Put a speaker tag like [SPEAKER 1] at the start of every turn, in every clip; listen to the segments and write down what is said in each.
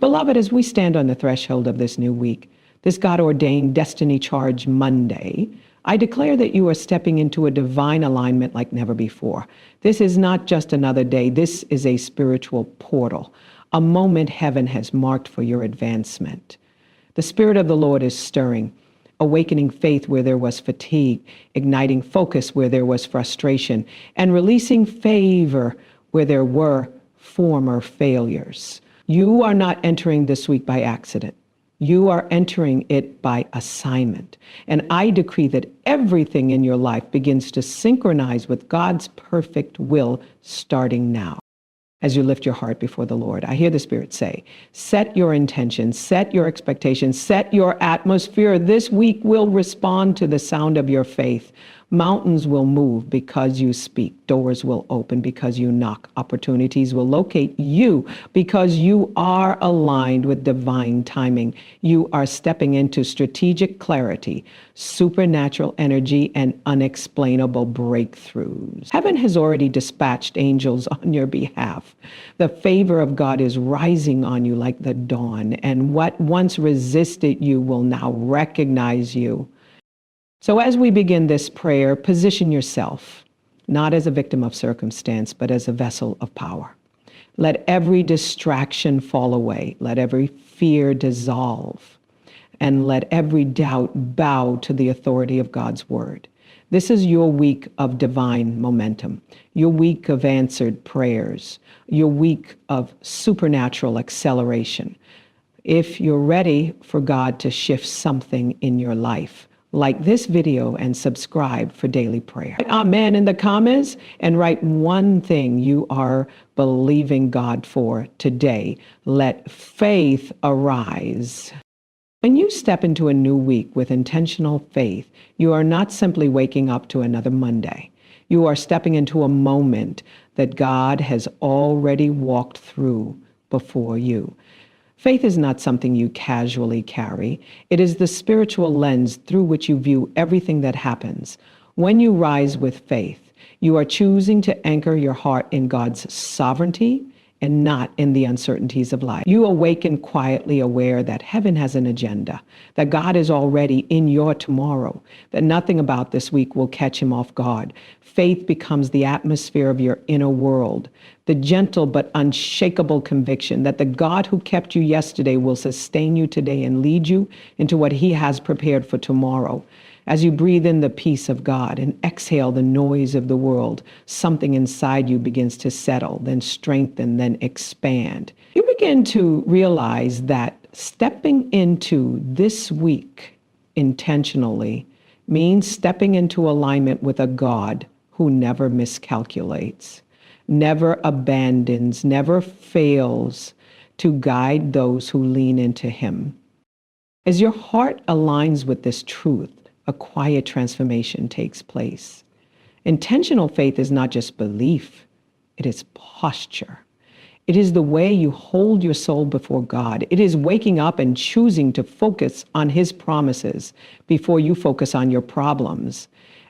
[SPEAKER 1] Beloved, as we stand on the threshold of this new week, this God-ordained destiny-charged Monday, I declare that you are stepping into a divine alignment like never before. This is not just another day. This is a spiritual portal, a moment heaven has marked for your advancement. The Spirit of the Lord is stirring, awakening faith where there was fatigue, igniting focus where there was frustration, and releasing favor where there were former failures. You are not entering this week by accident. You are entering it by assignment. And I decree that everything in your life begins to synchronize with God's perfect will starting now. As you lift your heart before the Lord, I hear the Spirit say, set your intentions, set your expectations, set your atmosphere. This week will respond to the sound of your faith. Mountains will move because you speak. Doors will open because you knock. Opportunities will locate you because you are aligned with divine timing. You are stepping into strategic clarity, supernatural energy, and unexplainable breakthroughs. Heaven has already dispatched angels on your behalf. The favor of God is rising on you like the dawn, and what once resisted you will now recognize you. So as we begin this prayer, position yourself, not as a victim of circumstance, but as a vessel of power. Let every distraction fall away. Let every fear dissolve. And let every doubt bow to the authority of God's word. This is your week of divine momentum, your week of answered prayers, your week of supernatural acceleration. If you're ready for God to shift something in your life, like this video and subscribe for daily prayer. Amen in the comments and write one thing you are believing God for today. Let faith arise. When you step into a new week with intentional faith, you are not simply waking up to another Monday. You are stepping into a moment that God has already walked through before you. Faith is not something you casually carry. It is the spiritual lens through which you view everything that happens. When you rise with faith, you are choosing to anchor your heart in God's sovereignty and not in the uncertainties of life. You awaken quietly aware that heaven has an agenda, that God is already in your tomorrow, that nothing about this week will catch him off guard. Faith becomes the atmosphere of your inner world, the gentle but unshakable conviction that the God who kept you yesterday will sustain you today and lead you into what he has prepared for tomorrow. As you breathe in the peace of God and exhale the noise of the world, something inside you begins to settle, then strengthen, then expand. You begin to realize that stepping into this week intentionally means stepping into alignment with a God who never miscalculates, never abandons, never fails to guide those who lean into him. As your heart aligns with this truth, a quiet transformation takes place. Intentional faith is not just belief, it is posture. It is the way you hold your soul before God. It is waking up and choosing to focus on his promises before you focus on your problems.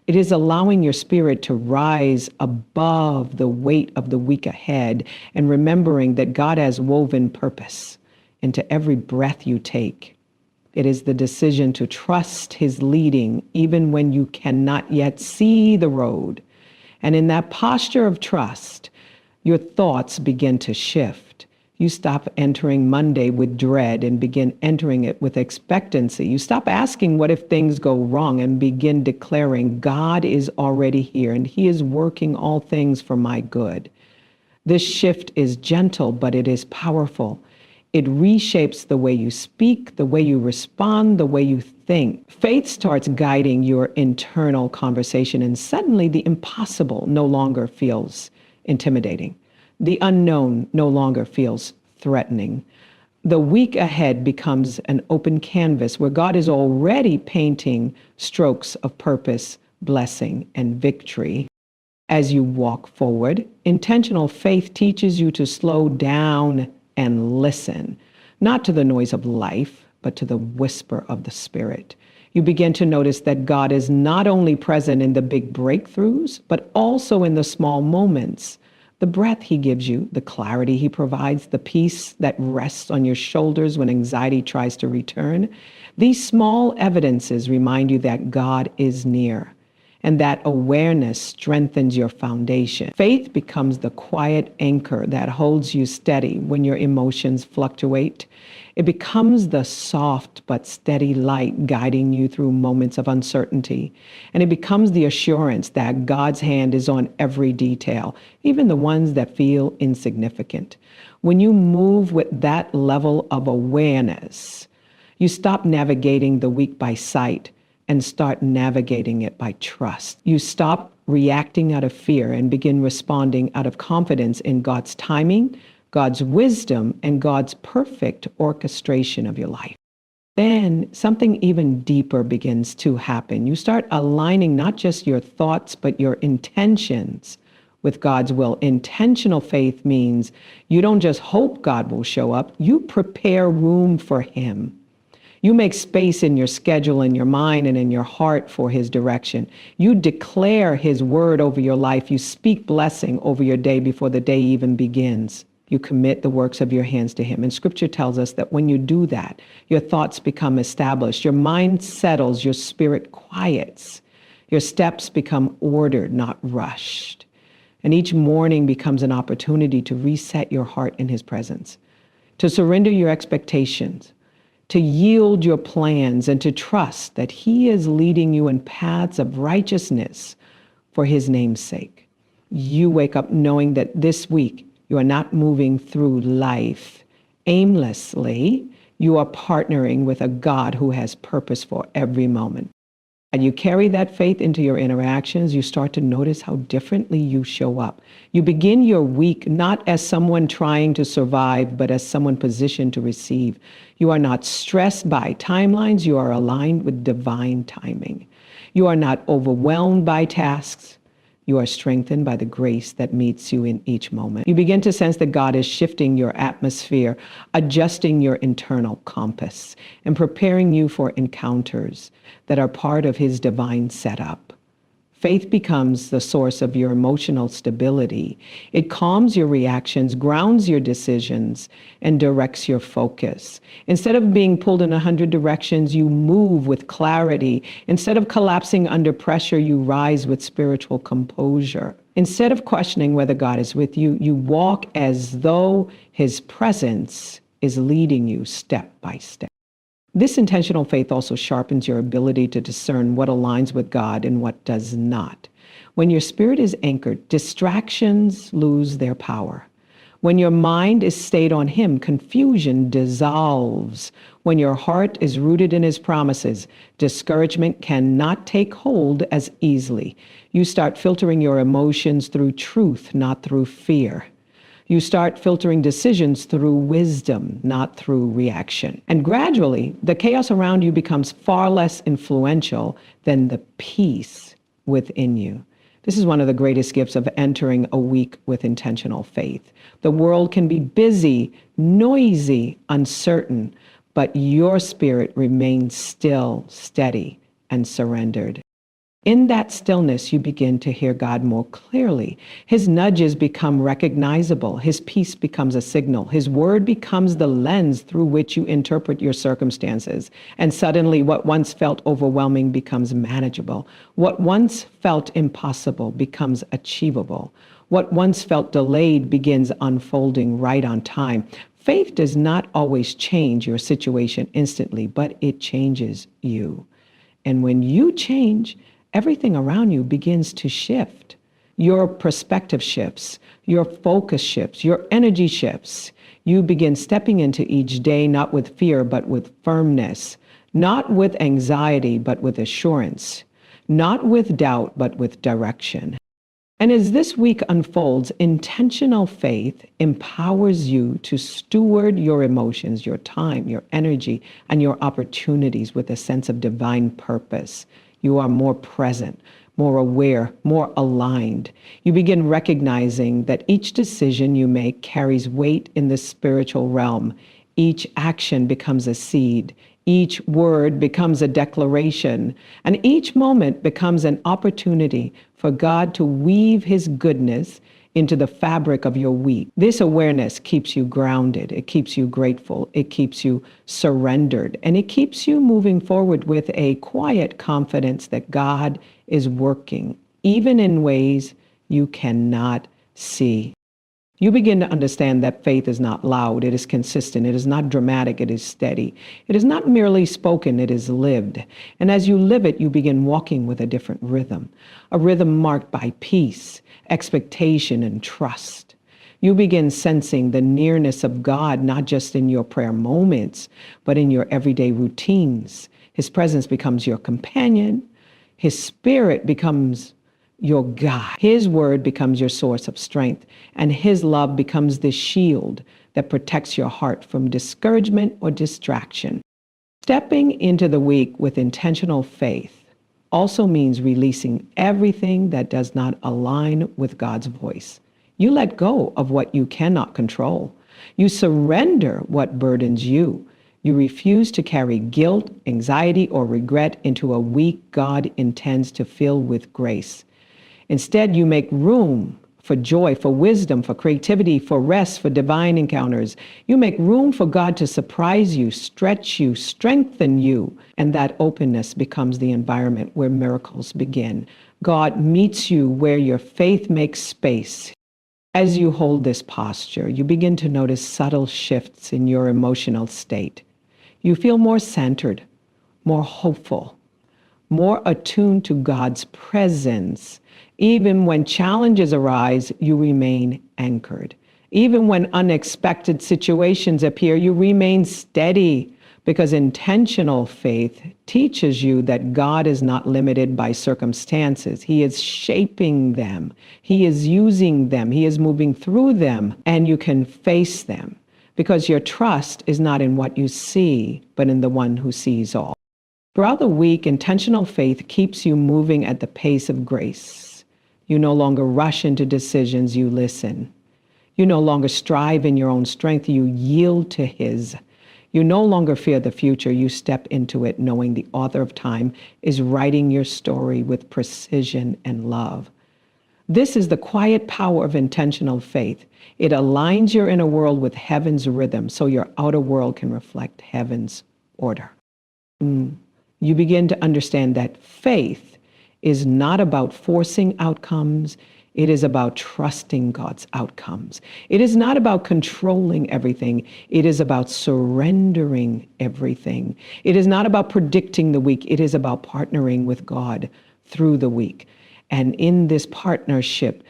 [SPEAKER 1] It is allowing your spirit to rise above the weight of the week ahead and remembering that God has woven purpose into every breath you take. It is the decision to trust his leading even when you cannot yet see the road. And in that posture of trust, your thoughts begin to shift. You stop entering Monday with dread and begin entering it with expectancy. You stop asking, what if things go wrong, and begin declaring, God is already here and he is working all things for my good. This shift is gentle, but it is powerful. It reshapes the way you speak, the way you respond, the way you think. Faith starts guiding your internal conversation, and suddenly the impossible no longer feels intimidating. The unknown no longer feels threatening. The week ahead becomes an open canvas where God is already painting strokes of purpose, blessing, and victory. As you walk forward, intentional faith teaches you to slow down and listen, not to the noise of life, but to the whisper of the Spirit. You begin to notice that God is not only present in the big breakthroughs, but also in the small moments. the breath he gives you, the clarity he provides, the peace that rests on your shoulders when anxiety tries to return. These small evidences remind you that God is near, and that awareness strengthens your foundation. Faith becomes the quiet anchor that holds you steady when your emotions fluctuate. It becomes the soft but steady light guiding you through moments of uncertainty. And it becomes the assurance that God's hand is on every detail, even the ones that feel insignificant. When you move with that level of awareness, you stop navigating the week by sight and start navigating it by trust. You stop reacting out of fear and begin responding out of confidence in God's timing, God's wisdom, and God's perfect orchestration of your life. Then something even deeper begins to happen. You start aligning not just your thoughts, but your intentions with God's will. Intentional faith means you don't just hope God will show up, you prepare room for him. You make space in your schedule, in your mind, and in your heart for his direction. You declare his word over your life. You speak blessing over your day before the day even begins. You commit the works of your hands to him. And scripture tells us that when you do that, your thoughts become established, your mind settles, your spirit quiets, your steps become ordered, not rushed. And each morning becomes an opportunity to reset your heart in his presence, to surrender your expectations, to yield your plans, and to trust that he is leading you in paths of righteousness for his name's sake. You wake up knowing that this week you are not moving through life aimlessly. You are partnering with a God who has purpose for every moment. And you carry that faith into your interactions, you start to notice how differently you show up. You begin your week not as someone trying to survive, but as someone positioned to receive. You are not stressed by timelines, you are aligned with divine timing. You are not overwhelmed by tasks. You are strengthened by the grace that meets you in each moment. You begin to sense that God is shifting your atmosphere, adjusting your internal compass, and preparing you for encounters that are part of his divine setup. Faith becomes the source of your emotional stability. It calms your reactions, grounds your decisions, and directs your focus. Instead of being pulled in 100 directions, you move with clarity. Instead of collapsing under pressure, you rise with spiritual composure. Instead of questioning whether God is with you, you walk as though his presence is leading you step by step. This intentional faith also sharpens your ability to discern what aligns with God and what does not. When your spirit is anchored, distractions lose their power. When your mind is stayed on him, confusion dissolves. When your heart is rooted in his promises, discouragement cannot take hold as easily. You start filtering your emotions through truth, not through fear. You start filtering decisions through wisdom, not through reaction. And gradually, the chaos around you becomes far less influential than the peace within you. This is one of the greatest gifts of entering a week with intentional faith. The world can be busy, noisy, uncertain, but your spirit remains still, steady, and surrendered. In that stillness, you begin to hear God more clearly. His nudges become recognizable. His peace becomes a signal. His word becomes the lens through which you interpret your circumstances. And suddenly, what once felt overwhelming becomes manageable. What once felt impossible becomes achievable. What once felt delayed begins unfolding right on time. Faith does not always change your situation instantly, but it changes you. And when you change, everything around you begins to shift. Your perspective shifts, your focus shifts, your energy shifts. You begin stepping into each day not with fear, but with firmness, not with anxiety, but with assurance, not with doubt, but with direction. And as this week unfolds, intentional faith empowers you to steward your emotions, your time, your energy, and your opportunities with a sense of divine purpose. You are more present, more aware, more aligned. You begin recognizing that each decision you make carries weight in the spiritual realm. Each action becomes a seed. Each word becomes a declaration. And each moment becomes an opportunity for God to weave his goodness into the fabric of your week. This awareness keeps you grounded. It keeps you grateful. It keeps you surrendered. And it keeps you moving forward with a quiet confidence that God is working, even in ways you cannot see. You begin to understand that faith is not loud, it is consistent, it is not dramatic, it is steady. It is not merely spoken, it is lived. And as you live it, you begin walking with a different rhythm, a rhythm marked by peace, expectation, and trust. You begin sensing the nearness of God, not just in your prayer moments, but in your everyday routines. His presence becomes your companion. His spirit becomes your God. His word becomes your source of strength, and his love becomes the shield that protects your heart from discouragement or distraction. Stepping into the week with intentional faith also means releasing everything that does not align with God's voice. You let go of what you cannot control. You surrender what burdens you. You refuse to carry guilt, anxiety, or regret into a week God intends to fill with grace. Instead, you make room for joy, for wisdom, for creativity, for rest, for divine encounters. You make room for God to surprise you, stretch you, strengthen you, and that openness becomes the environment where miracles begin. God meets you where your faith makes space. As you hold this posture, you begin to notice subtle shifts in your emotional state. You feel more centered, more hopeful, more attuned to God's presence. Even when challenges arise, you remain anchored. Even when unexpected situations appear, you remain steady, because intentional faith teaches you that God is not limited by circumstances. He is shaping them. He is using them. He is moving through them, and you can face them because your trust is not in what you see, but in the one who sees all. Throughout the week, intentional faith keeps you moving at the pace of grace. You no longer rush into decisions, you listen. You no longer strive in your own strength, you yield to his. You no longer fear the future, you step into it knowing the author of time is writing your story with precision and love. This is the quiet power of intentional faith. It aligns your inner world with heaven's rhythm so your outer world can reflect heaven's order. You begin to understand that faith is not about forcing outcomes. It is about trusting God's outcomes. It is not about controlling everything. It is about surrendering everything. It is not about predicting the week. It is about partnering with God through the week. And in this partnership,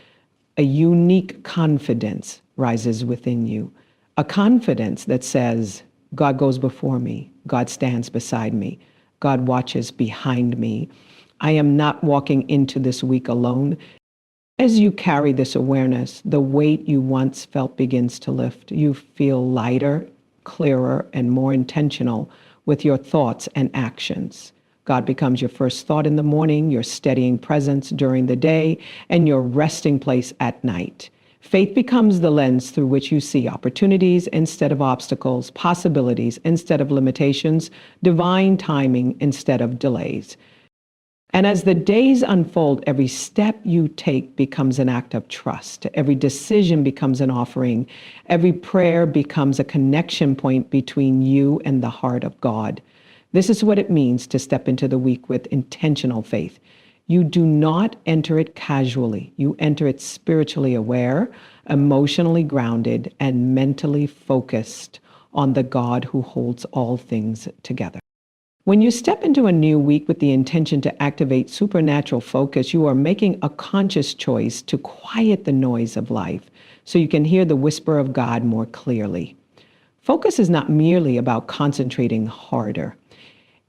[SPEAKER 1] a unique confidence rises within you. A confidence that says, God goes before me. God stands beside me. God watches behind me. I am not walking into this week alone. As you carry this awareness, the weight you once felt begins to lift. You feel lighter, clearer, and more intentional with your thoughts and actions. God becomes your first thought in the morning, your steadying presence during the day, and your resting place at night. Faith becomes the lens through which you see opportunities instead of obstacles, possibilities instead of limitations, divine timing instead of delays. And as the days unfold, every step you take becomes an act of trust. Every decision becomes an offering. Every prayer becomes a connection point between you and the heart of God. This is what it means to step into the week with intentional faith. You do not enter it casually. You enter it spiritually aware, emotionally grounded, and mentally focused on the God who holds all things together. When you step into a new week with the intention to activate supernatural focus, you are making a conscious choice to quiet the noise of life so you can hear the whisper of God more clearly. Focus is not merely about concentrating harder.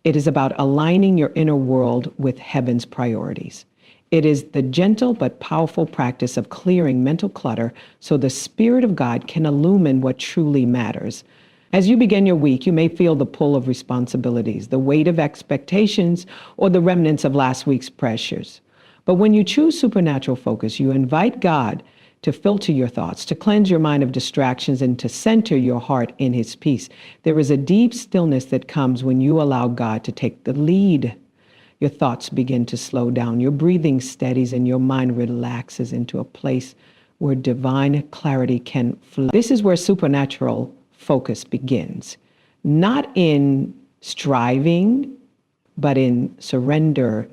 [SPEAKER 1] It is about aligning your inner world with heaven's priorities. It is the gentle but powerful practice of clearing mental clutter so the Spirit of God can illumine what truly matters. As you begin your week, you may feel the pull of responsibilities, the weight of expectations, or the remnants of last week's pressures. But when you choose supernatural focus, you invite God to filter your thoughts, to cleanse your mind of distractions, and to center your heart in his peace. There is a deep stillness that comes when you allow God to take the lead. Your thoughts begin to slow down, your breathing steadies, and your mind relaxes into a place where divine clarity can flow. This is where supernatural focus begins, not in striving, but in surrender.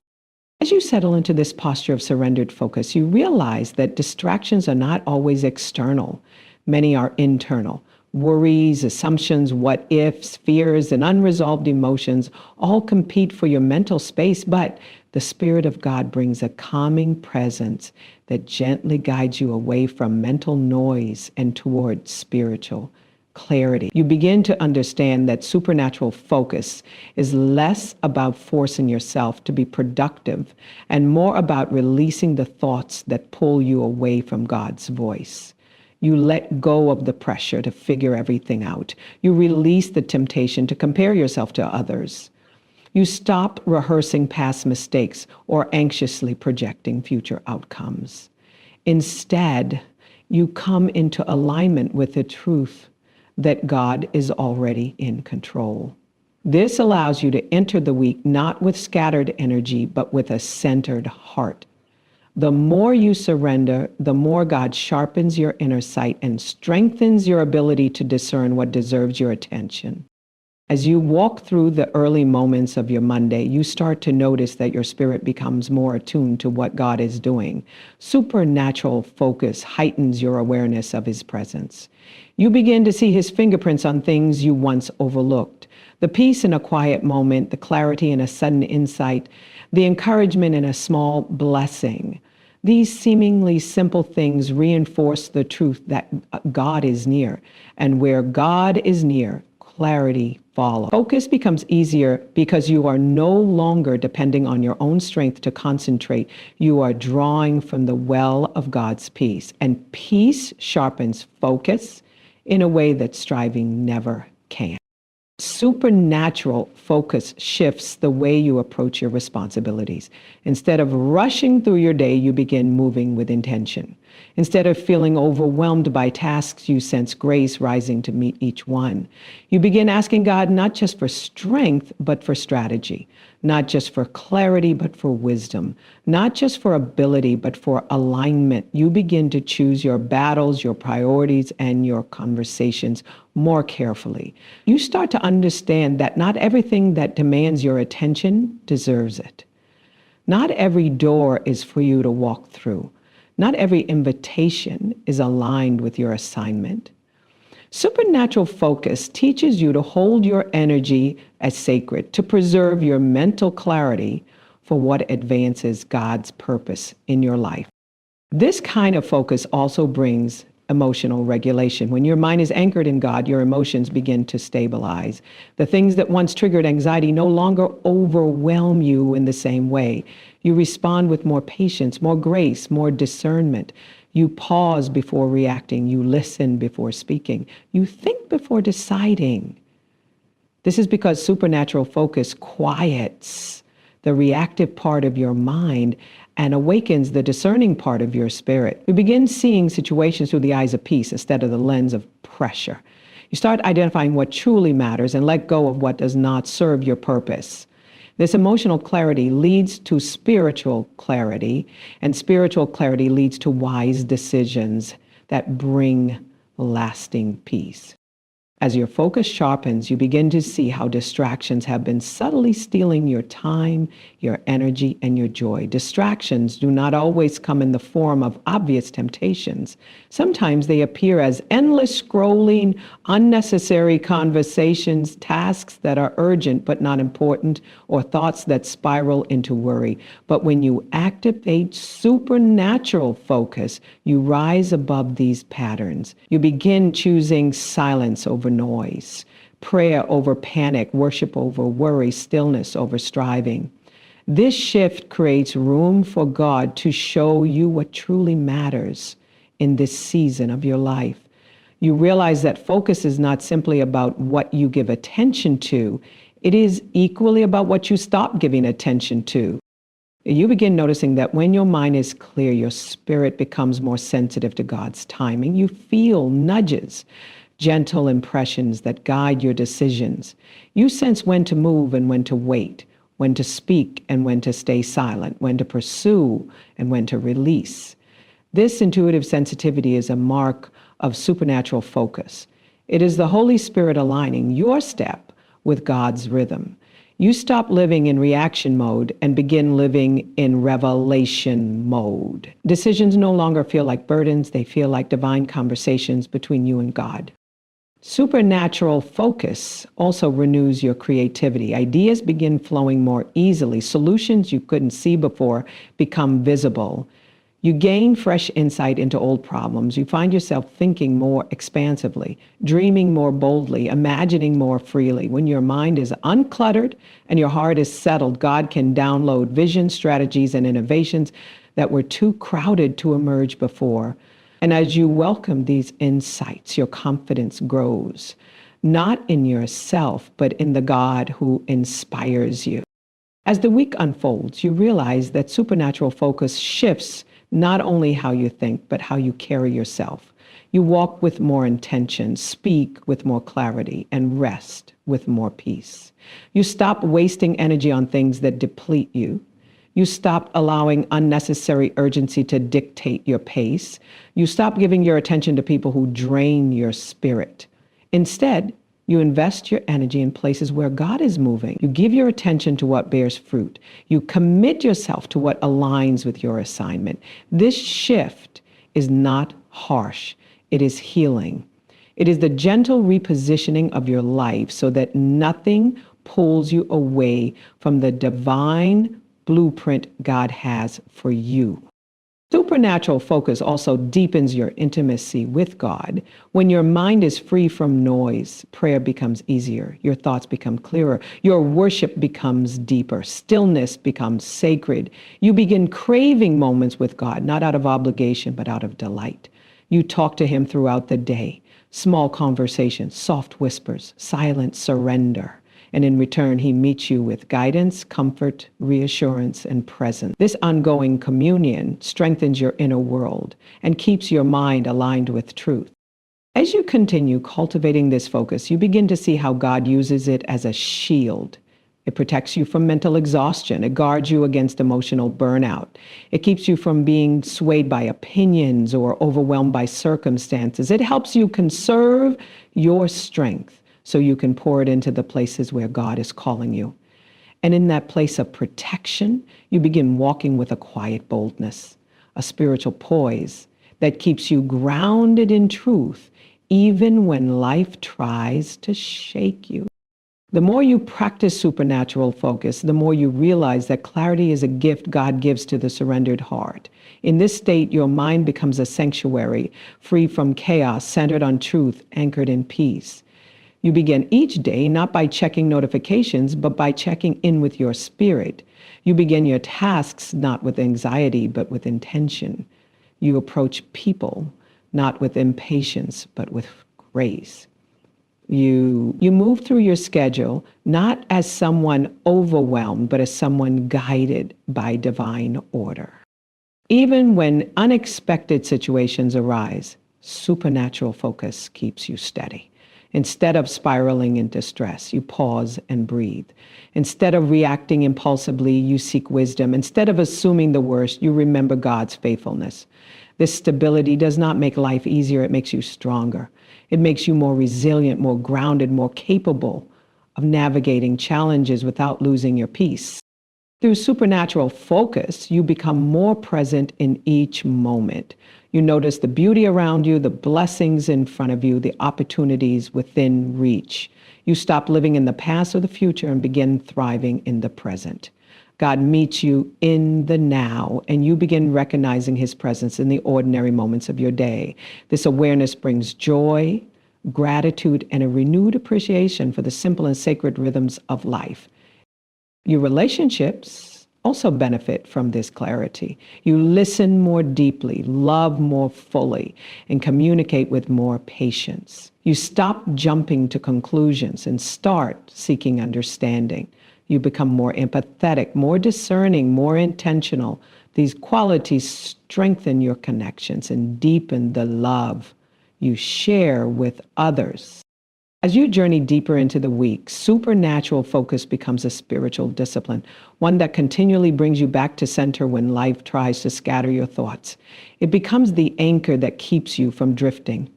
[SPEAKER 1] As you settle into this posture of surrendered focus, you realize that distractions are not always external. Many are internal. Worries, assumptions, what ifs, fears, and unresolved emotions all compete for your mental space, but the Spirit of God brings a calming presence that gently guides you away from mental noise and toward spiritual clarity. You begin to understand that supernatural focus is less about forcing yourself to be productive and more about releasing the thoughts that pull you away from God's voice. You let go of the pressure to figure everything out. You release the temptation to compare yourself to others. You stop rehearsing past mistakes or anxiously projecting future outcomes. Instead, you come into alignment with the truth that God is already in control. This allows you to enter the week not with scattered energy, but with a centered heart. The more you surrender, the more God sharpens your inner sight and strengthens your ability to discern what deserves your attention. As you walk through the early moments of your Monday, you start to notice that your spirit becomes more attuned to what God is doing. Supernatural focus heightens your awareness of His presence. You begin to see His fingerprints on things you once overlooked. The peace in a quiet moment, the clarity in a sudden insight, the encouragement in a small blessing. These seemingly simple things reinforce the truth that God is near, and where God is near, clarity follows. Focus becomes easier because you are no longer depending on your own strength to concentrate. You are drawing from the well of God's peace, and peace sharpens focus in a way that striving never can. Supernatural focus shifts the way you approach your responsibilities. Instead of rushing through your day, you begin moving with intention. Instead of feeling overwhelmed by tasks, you sense grace rising to meet each one. You begin asking God not just for strength, but for strategy. Not just for clarity, but for wisdom. Not just for ability, but for alignment. You begin to choose your battles, your priorities, and your conversations more carefully. You start to understand that not everything that demands your attention deserves it. Not every door is for you to walk through. Not every invitation is aligned with your assignment. Supernatural focus teaches you to hold your energy as sacred, to preserve your mental clarity for what advances God's purpose in your life. This kind of focus also brings emotional regulation. When your mind is anchored in God, your emotions begin to stabilize. The things that once triggered anxiety no longer overwhelm you in the same way. You respond with more patience, more grace, more discernment. You pause before reacting. You listen before speaking. You think before deciding. This is because supernatural focus quiets the reactive part of your mind and awakens the discerning part of your spirit. You begin seeing situations through the eyes of peace instead of the lens of pressure. You start identifying what truly matters and let go of what does not serve your purpose. This emotional clarity leads to spiritual clarity, and spiritual clarity leads to wise decisions that bring lasting peace. As your focus sharpens, you begin to see how distractions have been subtly stealing your time, your energy, and your joy. Distractions do not always come in the form of obvious temptations. Sometimes they appear as endless scrolling, unnecessary conversations, tasks that are urgent but not important, or thoughts that spiral into worry. But when you activate supernatural focus, you rise above these patterns. You begin choosing silence over noise, prayer over panic, worship over worry, stillness over striving. This shift creates room for God to show you what truly matters in this season of your life. You realize that focus is not simply about what you give attention to, it is equally about what you stop giving attention to. You begin noticing that when your mind is clear, your spirit becomes more sensitive to God's timing. You feel nudges, gentle impressions that guide your decisions. You sense when to move and when to wait, when to speak and when to stay silent, when to pursue and when to release. This intuitive sensitivity is a mark of supernatural focus. It is the Holy Spirit aligning your step with God's rhythm. You stop living in reaction mode and begin living in revelation mode. Decisions no longer feel like burdens, they feel like divine conversations between you and God. Supernatural focus also renews your creativity. Ideas begin flowing more easily. Solutions you couldn't see before become visible. You gain fresh insight into old problems. You find yourself thinking more expansively, dreaming more boldly, imagining more freely. When your mind is uncluttered and your heart is settled, God can download visions, strategies, and innovations that were too crowded to emerge before. And as you welcome these insights, your confidence grows, not in yourself, but in the God who inspires you. As the week unfolds, you realize that supernatural focus shifts not only how you think, but how you carry yourself. You walk with more intention, speak with more clarity, and rest with more peace. You stop wasting energy on things that deplete you. You stop allowing unnecessary urgency to dictate your pace. You stop giving your attention to people who drain your spirit. Instead, you invest your energy in places where God is moving. You give your attention to what bears fruit. You commit yourself to what aligns with your assignment. This shift is not harsh. It is healing. It is the gentle repositioning of your life so that nothing pulls you away from the divine blueprint God has for you. Supernatural focus also deepens your intimacy with God. When your mind is free from noise, prayer becomes easier. Your thoughts become clearer. Your worship becomes deeper. Stillness becomes sacred. You begin craving moments with God, not out of obligation, but out of delight. You talk to Him throughout the day. Small conversations, soft whispers, silent surrender. And in return, He meets you with guidance, comfort, reassurance, and presence. This ongoing communion strengthens your inner world and keeps your mind aligned with truth. As you continue cultivating this focus, you begin to see how God uses it as a shield. It protects you from mental exhaustion. It guards you against emotional burnout. It keeps you from being swayed by opinions or overwhelmed by circumstances. It helps you conserve your strength so you can pour it into the places where God is calling you. And in that place of protection, you begin walking with a quiet boldness, a spiritual poise that keeps you grounded in truth, even when life tries to shake you. The more you practice supernatural focus, the more you realize that clarity is a gift God gives to the surrendered heart. In this state, your mind becomes a sanctuary, free from chaos, centered on truth, anchored in peace. You begin each day not by checking notifications, but by checking in with your spirit. You begin your tasks not with anxiety, but with intention. You approach people not with impatience, but with grace. You move through your schedule not as someone overwhelmed, but as someone guided by divine order. Even when unexpected situations arise, supernatural focus keeps you steady. Instead of spiraling into stress, you pause and breathe. Instead of reacting impulsively, you seek wisdom. Instead of assuming the worst, you remember God's faithfulness. This stability does not make life easier, it makes you stronger. It makes you more resilient, more grounded, more capable of navigating challenges without losing your peace. Through supernatural focus, you become more present in each moment. You notice the beauty around you, the blessings in front of you, the opportunities within reach. You stop living in the past or the future and begin thriving in the present. God meets you in the now, and you begin recognizing His presence in the ordinary moments of your day. This awareness brings joy, gratitude, and a renewed appreciation for the simple and sacred rhythms of life. Your relationships also benefit from this clarity. You listen more deeply, love more fully, and communicate with more patience. You stop jumping to conclusions and start seeking understanding. You become more empathetic, more discerning, more intentional. These qualities strengthen your connections and deepen the love you share with others. As you journey deeper into the week, supernatural focus becomes a spiritual discipline, one that continually brings you back to center when life tries to scatter your thoughts. It becomes the anchor that keeps you from drifting,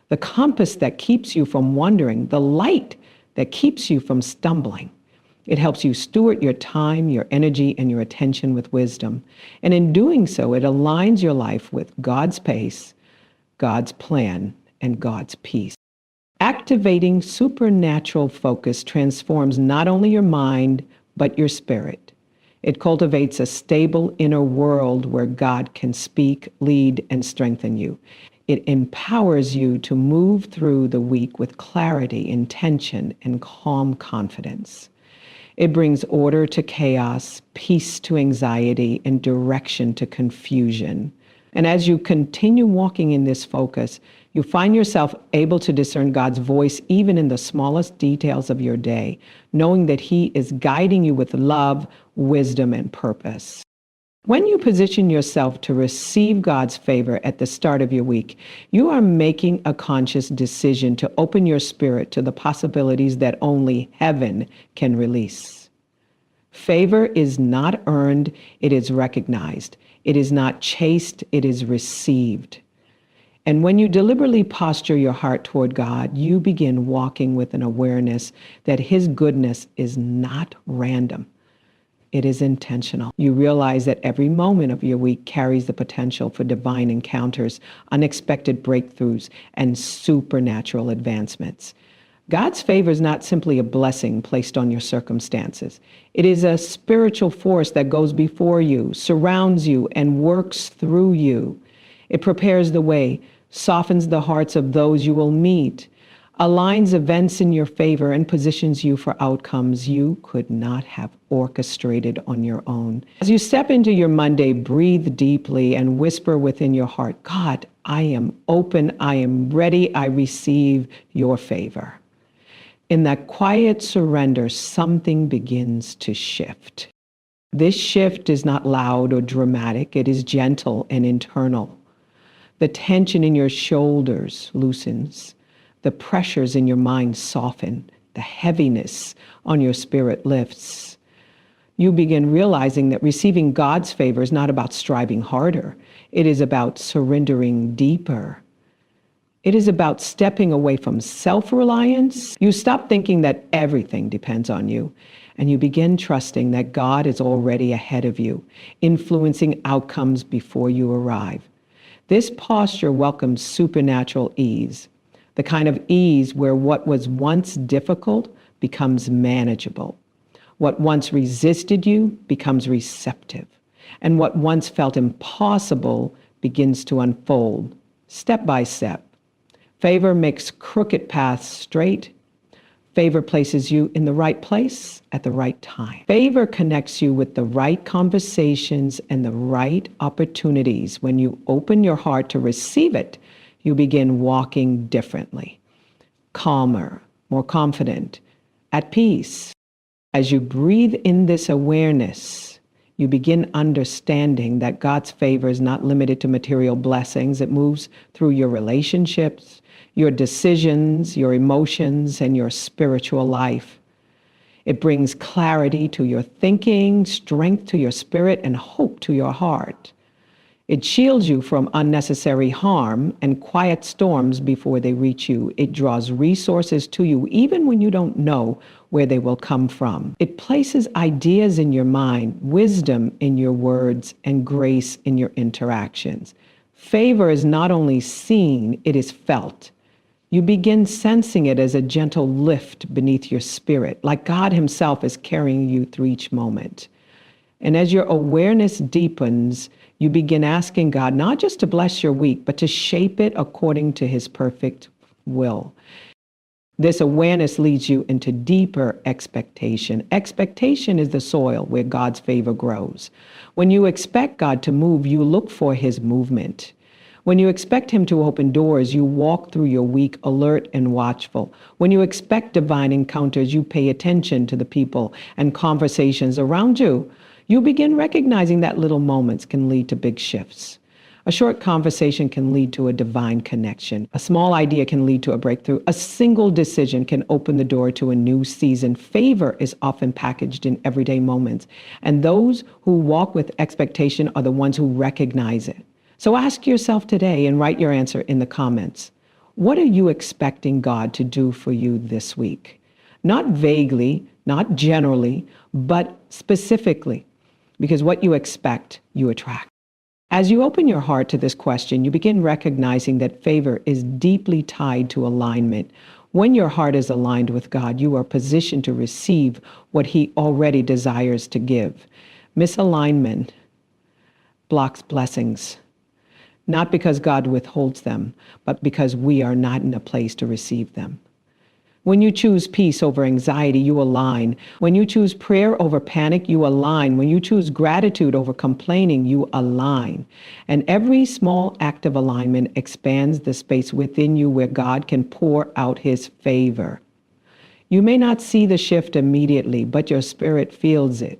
[SPEAKER 1] the compass that keeps you from wandering, the light that keeps you from stumbling. It helps you steward your time, your energy, and your attention with wisdom. And in doing so, it aligns your life with God's pace, God's plan, and God's peace. Activating supernatural focus transforms not only your mind, but your spirit. It cultivates a stable inner world where God can speak, lead, and strengthen you. It empowers you to move through the week with clarity, intention, and calm confidence. It brings order to chaos, peace to anxiety, and direction to confusion. And as you continue walking in this focus, you find yourself able to discern God's voice even in the smallest details of your day, knowing that He is guiding you with love, wisdom, and purpose. When you position yourself to receive God's favor at the start of your week, you are making a conscious decision to open your spirit to the possibilities that only heaven can release. Favor is not earned, it is recognized. It is not chased, it is received. And when you deliberately posture your heart toward God, you begin walking with an awareness that His goodness is not random. It is intentional. You realize that every moment of your week carries the potential for divine encounters, unexpected breakthroughs, and supernatural advancements. God's favor is not simply a blessing placed on your circumstances. It is a spiritual force that goes before you, surrounds you, and works through you. It prepares the way, softens the hearts of those you will meet, aligns events in your favor, and positions you for outcomes you could not have orchestrated on your own. As you step into your Monday, breathe deeply and whisper within your heart, God, I am open, I am ready, I receive your favor. In that quiet surrender, something begins to shift. This shift is not loud or dramatic, it is gentle and internal. The tension in your shoulders loosens. The pressures in your mind soften. The heaviness on your spirit lifts. You begin realizing that receiving God's favor is not about striving harder. It is about surrendering deeper. It is about stepping away from self-reliance. You stop thinking that everything depends on you, and you begin trusting that God is already ahead of you, influencing outcomes before you arrive. This posture welcomes supernatural ease, the kind of ease where what was once difficult becomes manageable. What once resisted you becomes receptive, and what once felt impossible begins to unfold, step by step. Favor makes crooked paths straight. Favor places you in the right place at the right time. Favor connects you with the right conversations and the right opportunities. When you open your heart to receive it, you begin walking differently, calmer, more confident, at peace. As you breathe in this awareness, you begin understanding that God's favor is not limited to material blessings. It moves through your relationships, your decisions, your emotions, and your spiritual life. It brings clarity to your thinking, strength to your spirit, and hope to your heart. It shields you from unnecessary harm and quiet storms before they reach you. It draws resources to you even when you don't know where they will come from. It places ideas in your mind, wisdom in your words, and grace in your interactions. Favor is not only seen, it is felt. You begin sensing it as a gentle lift beneath your spirit, like God Himself is carrying you through each moment. And as your awareness deepens, you begin asking God not just to bless your week, but to shape it according to His perfect will. This awareness leads you into deeper expectation. Expectation is the soil where God's favor grows. When you expect God to move, you look for His movement. When you expect Him to open doors, you walk through your week alert and watchful. When you expect divine encounters, you pay attention to the people and conversations around you. You begin recognizing that little moments can lead to big shifts. A short conversation can lead to a divine connection. A small idea can lead to a breakthrough. A single decision can open the door to a new season. Favor is often packaged in everyday moments, and those who walk with expectation are the ones who recognize it. So ask yourself today and write your answer in the comments. What are you expecting God to do for you this week? Not vaguely, not generally, but specifically, because what you expect, you attract. As you open your heart to this question, you begin recognizing that favor is deeply tied to alignment. When your heart is aligned with God, you are positioned to receive what He already desires to give. Misalignment blocks blessings, not because God withholds them, but because we are not in a place to receive them. When you choose peace over anxiety, you align. When you choose prayer over panic, you align. When you choose gratitude over complaining, you align. And every small act of alignment expands the space within you where God can pour out His favor. You may not see the shift immediately, but your spirit feels it.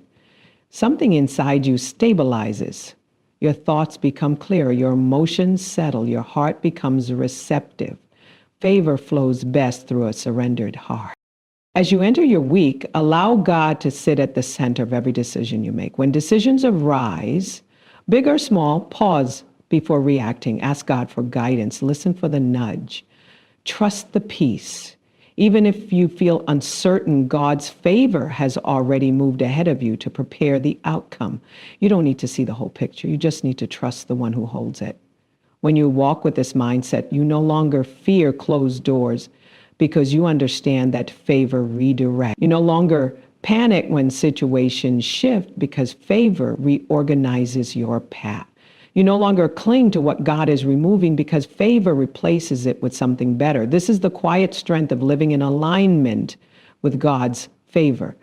[SPEAKER 1] Something inside you stabilizes. Your thoughts become clearer, your emotions settle, your heart becomes receptive. Favor flows best through a surrendered heart. As you enter your week, allow God to sit at the center of every decision you make. When decisions arise, big or small, pause before reacting. Ask God for guidance. Listen for the nudge. Trust the peace. Even if you feel uncertain, God's favor has already moved ahead of you to prepare the outcome. You don't need to see the whole picture. You just need to trust the one who holds it. When you walk with this mindset, you no longer fear closed doors because you understand that favor redirects. You no longer panic when situations shift because favor reorganizes your path. You no longer cling to what God is removing because favor replaces it with something better. This is the quiet strength of living in alignment with God's favor.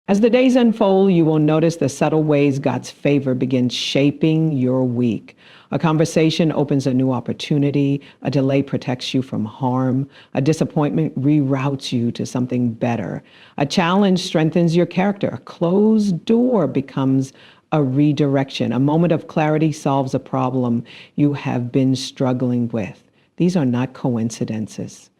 [SPEAKER 1] As the days unfold, you will notice the subtle ways God's favor begins shaping your week. A conversation opens a new opportunity. A delay protects you from harm. A disappointment reroutes you to something better. A challenge strengthens your character. A closed door becomes a redirection. A moment of clarity solves a problem you have been struggling with. These are not coincidences.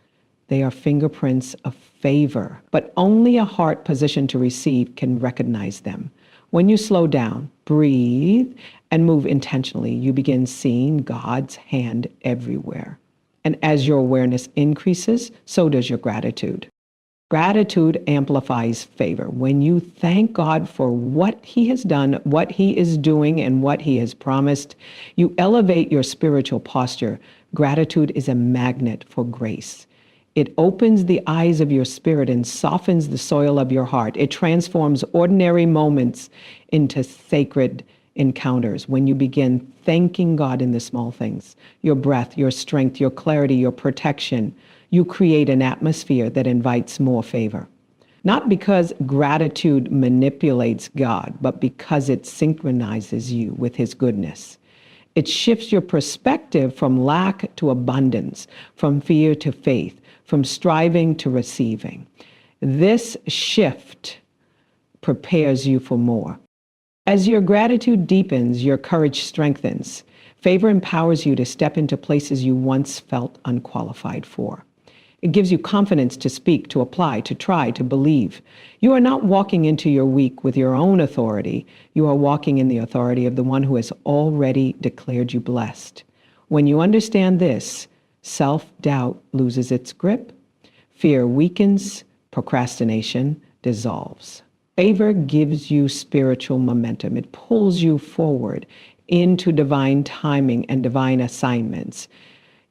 [SPEAKER 1] They are fingerprints of favor, but only a heart positioned to receive can recognize them. When you slow down, breathe, and move intentionally, you begin seeing God's hand everywhere. And as your awareness increases, so does your gratitude. Gratitude amplifies favor. When you thank God for what He has done, what He is doing, and what He has promised, you elevate your spiritual posture. Gratitude is a magnet for grace. It opens the eyes of your spirit and softens the soil of your heart. It transforms ordinary moments into sacred encounters. When you begin thanking God in the small things, your breath, your strength, your clarity, your protection, you create an atmosphere that invites more favor. Not because gratitude manipulates God, but because it synchronizes you with His goodness. It shifts your perspective from lack to abundance, from fear to faith, from striving to receiving. This shift prepares you for more. As your gratitude deepens, your courage strengthens. Favor empowers you to step into places you once felt unqualified for. It gives you confidence to speak, to apply, to try, to believe. You are not walking into your week with your own authority. You are walking in the authority of the one who has already declared you blessed. When you understand this, self-doubt loses its grip, fear weakens, procrastination dissolves. Favor gives you spiritual momentum. It pulls you forward into divine timing and divine assignments.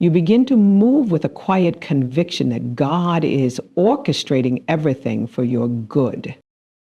[SPEAKER 1] You begin to move with a quiet conviction that God is orchestrating everything for your good.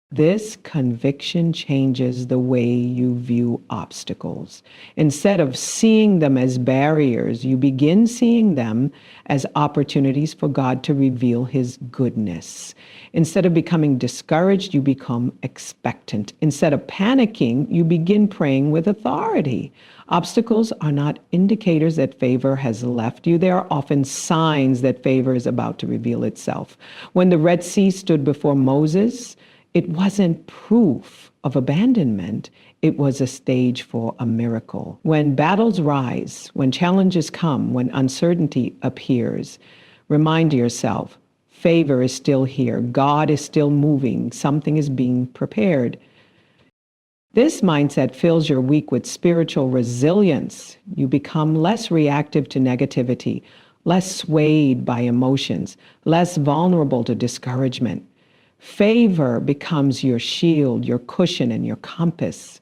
[SPEAKER 1] This conviction changes the way you view obstacles. Instead of seeing them as barriers, you begin seeing them as opportunities for God to reveal His goodness. Instead of becoming discouraged, you become expectant. Instead of panicking, you begin praying with authority. Obstacles are not indicators that favor has left you. They are often signs that favor is about to reveal itself. When the Red Sea stood before Moses, It wasn't proof of abandonment. It was a stage for a miracle. When battles rise, when challenges come, when uncertainty appears, remind yourself, favor is still here. God is still moving. Something is being prepared. This mindset fills your week with spiritual resilience. You become less reactive to negativity, less swayed by emotions, less vulnerable to discouragement. Favor becomes your shield, your cushion, and your compass.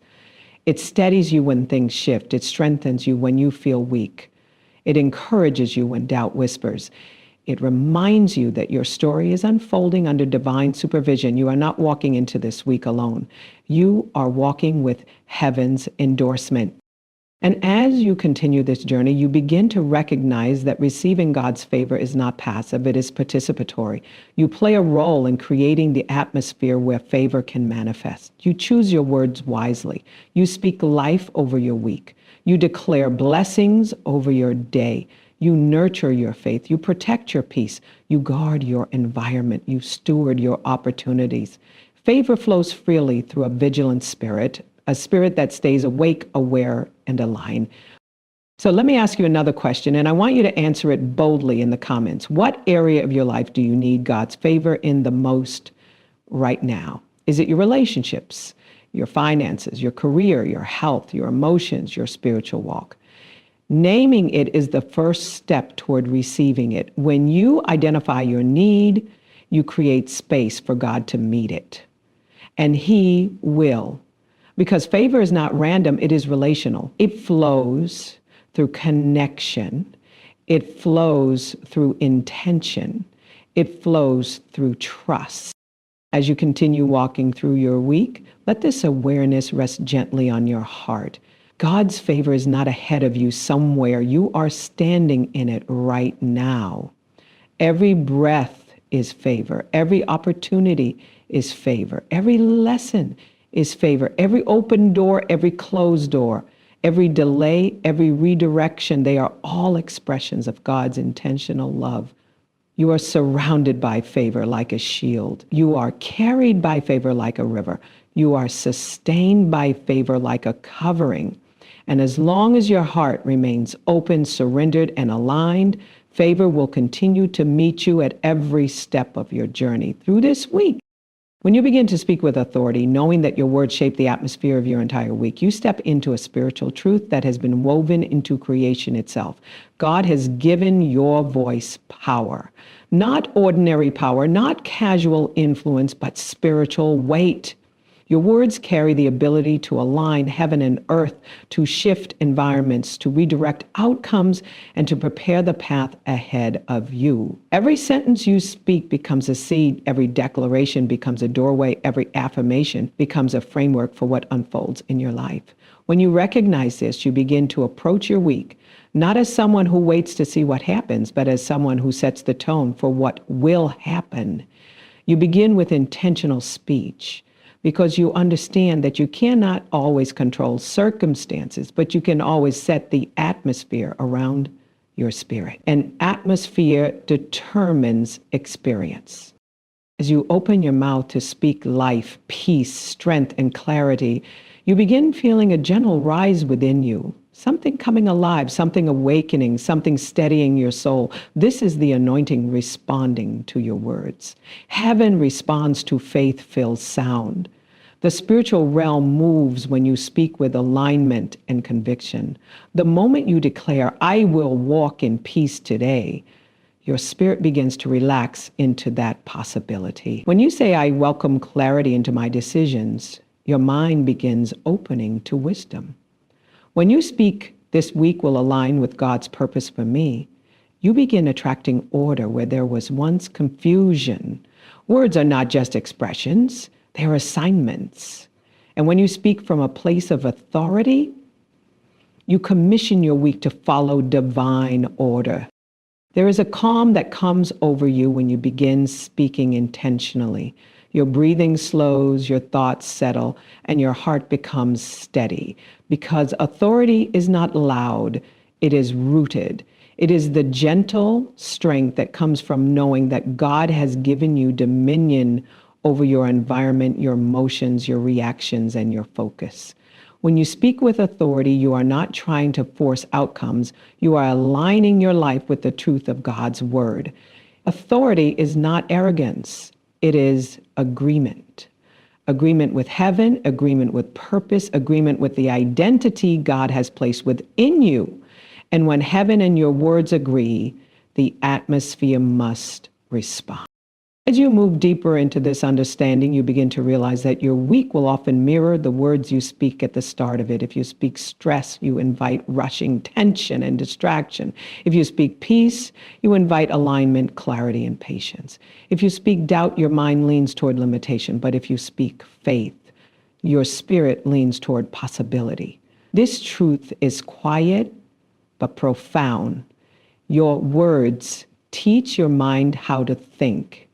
[SPEAKER 1] It steadies you when things shift. It strengthens you when you feel weak. It encourages you when doubt whispers. It reminds you that your story is unfolding under divine supervision. You are not walking into this week alone. You are walking with heaven's endorsement. And as you continue this journey, you begin to recognize that receiving God's favor is not passive, it is participatory. You play a role in creating the atmosphere where favor can manifest. You choose your words wisely. You speak life over your week. You declare blessings over your day. You nurture your faith. You protect your peace. You guard your environment. You steward your opportunities. Favor flows freely through a vigilant spirit, a spirit that stays awake, aware, and aligned. So let me ask you another question, and I want you to answer it boldly in the comments. What area of your life do you need God's favor in the most right now? Is it your relationships, your finances, your career, your health, your emotions, your spiritual walk? Naming it is the first step toward receiving it. When you identify your need, you create space for God to meet it. And He will. Because favor is not random, it is relational. It flows through connection. It flows through intention. It flows through trust. As you continue walking through your week, let this awareness rest gently on your heart. God's favor is not ahead of you somewhere. You are standing in it right now. Every breath is favor. Every opportunity is favor. Every lesson is favor. Every open door, every closed door, every delay, every redirection, they are all expressions of God's intentional love. You are surrounded by favor like a shield. You are carried by favor like a river. You are sustained by favor like a covering. And as long as your heart remains open, surrendered, and aligned, favor will continue to meet you at every step of your journey through this week. When you begin to speak with authority, knowing that your words shape the atmosphere of your entire week, you step into a spiritual truth that has been woven into creation itself. God has given your voice power, not ordinary power, not casual influence, but spiritual weight. Your words carry the ability to align heaven and earth, to shift environments, to redirect outcomes, and to prepare the path ahead of you. Every sentence you speak becomes a seed. Every declaration becomes a doorway. Every affirmation becomes a framework for what unfolds in your life. When you recognize this, you begin to approach your week, not as someone who waits to see what happens, but as someone who sets the tone for what will happen. You begin with intentional speech, because you understand that you cannot always control circumstances, but you can always set the atmosphere around your spirit. An atmosphere determines experience. As you open your mouth to speak life, peace, strength, and clarity, you begin feeling a gentle rise within you, something coming alive, something awakening, something steadying your soul. This is the anointing responding to your words. Heaven responds to faith-filled sound. The spiritual realm moves when you speak with alignment and conviction. The moment you declare, "I will walk in peace today," your spirit begins to relax into that possibility. When you say, "I welcome clarity into my decisions," your mind begins opening to wisdom. When you speak, "This week will align with God's purpose for me," you begin attracting order where there was once confusion. Words are not just expressions. They're assignments. And when you speak from a place of authority, you commission your week to follow divine order. There is a calm that comes over you when you begin speaking intentionally. Your breathing slows, your thoughts settle, and your heart becomes steady. Because authority is not loud, it is rooted. It is the gentle strength that comes from knowing that God has given you dominion over your environment, your emotions, your reactions, and your focus. When you speak with authority, you are not trying to force outcomes. You are aligning your life with the truth of God's word. Authority is not arrogance. It is agreement. Agreement with heaven, agreement with purpose, agreement with the identity God has placed within you. And when heaven and your words agree, the atmosphere must respond. As you move deeper into this understanding, you begin to realize that your week will often mirror the words you speak at the start of it. If you speak stress, you invite rushing tension and distraction. If you speak peace, you invite alignment, clarity, and patience. If you speak doubt, your mind leans toward limitation. But if you speak faith, your spirit leans toward possibility. This truth is quiet but profound. Your words teach your mind how to think,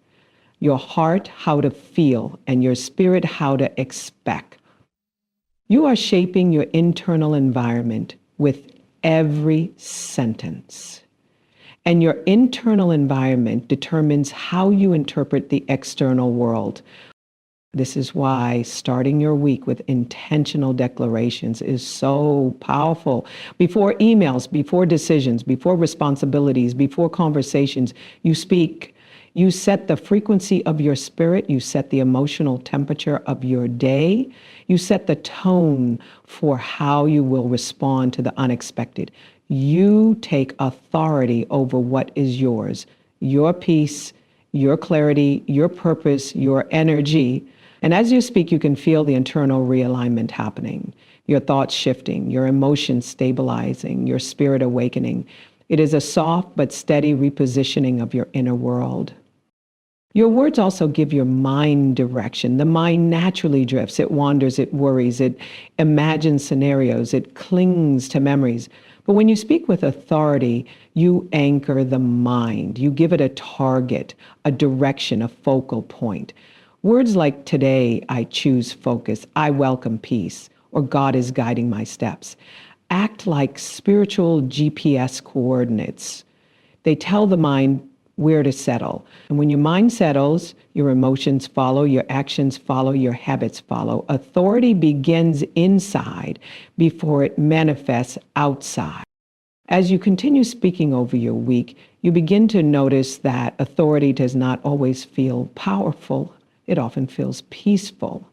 [SPEAKER 1] your heart how to feel, and your spirit how to expect. You are shaping your internal environment with every sentence. And your internal environment determines how you interpret the external world. This is why starting your week with intentional declarations is so powerful. Before emails, before decisions, before responsibilities, before conversations, you speak. You set the frequency of your spirit. You set the emotional temperature of your day. You set the tone for how you will respond to the unexpected. You take authority over what is yours, your peace, your clarity, your purpose, your energy. And as you speak, you can feel the internal realignment happening, your thoughts shifting, your emotions stabilizing, your spirit awakening. It is a soft but steady repositioning of your inner world. Your words also give your mind direction. The mind naturally drifts. It wanders, it worries, it imagines scenarios, it clings to memories. But when you speak with authority, you anchor the mind. You give it a target, a direction, a focal point. Words like today, I choose focus, I welcome peace, or God is guiding my steps, act like spiritual GPS coordinates. They tell the mind where to settle. And when your mind settles, your emotions follow, your actions follow, your habits follow. Authority begins inside before it manifests outside. As you continue speaking over your week, you begin to notice that authority does not always feel powerful. It often feels peaceful.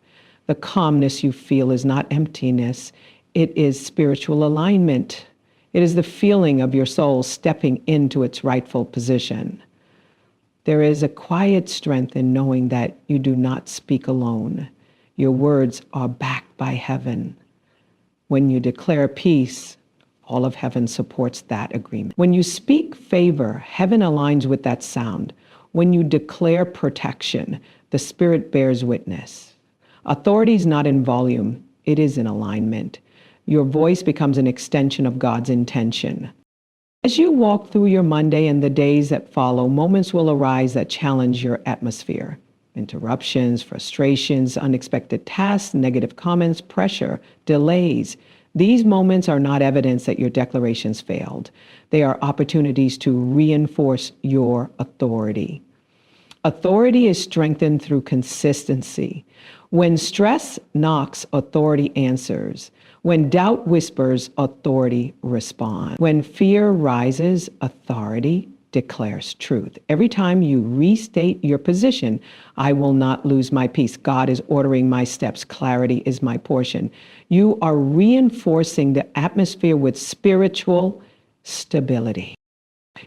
[SPEAKER 1] The calmness you feel is not emptiness. It is spiritual alignment. It is the feeling of your soul stepping into its rightful position. There is a quiet strength in knowing that you do not speak alone. Your words are backed by heaven. When you declare peace, all of heaven supports that agreement. When you speak favor, heaven aligns with that sound. When you declare protection, the Spirit bears witness. Authority is not in volume, it is in alignment. Your voice becomes an extension of God's intention. As you walk through your Monday and the days that follow, moments will arise that challenge your atmosphere. Interruptions, frustrations, unexpected tasks, negative comments, pressure, delays. These moments are not evidence that your declarations failed. They are opportunities to reinforce your authority. Authority is strengthened through consistency. When stress knocks, authority answers. When doubt whispers, authority responds. When fear rises, authority declares truth. Every time you restate your position, I will not lose my peace. God is ordering my steps. Clarity is my portion. You are reinforcing the atmosphere with spiritual stability.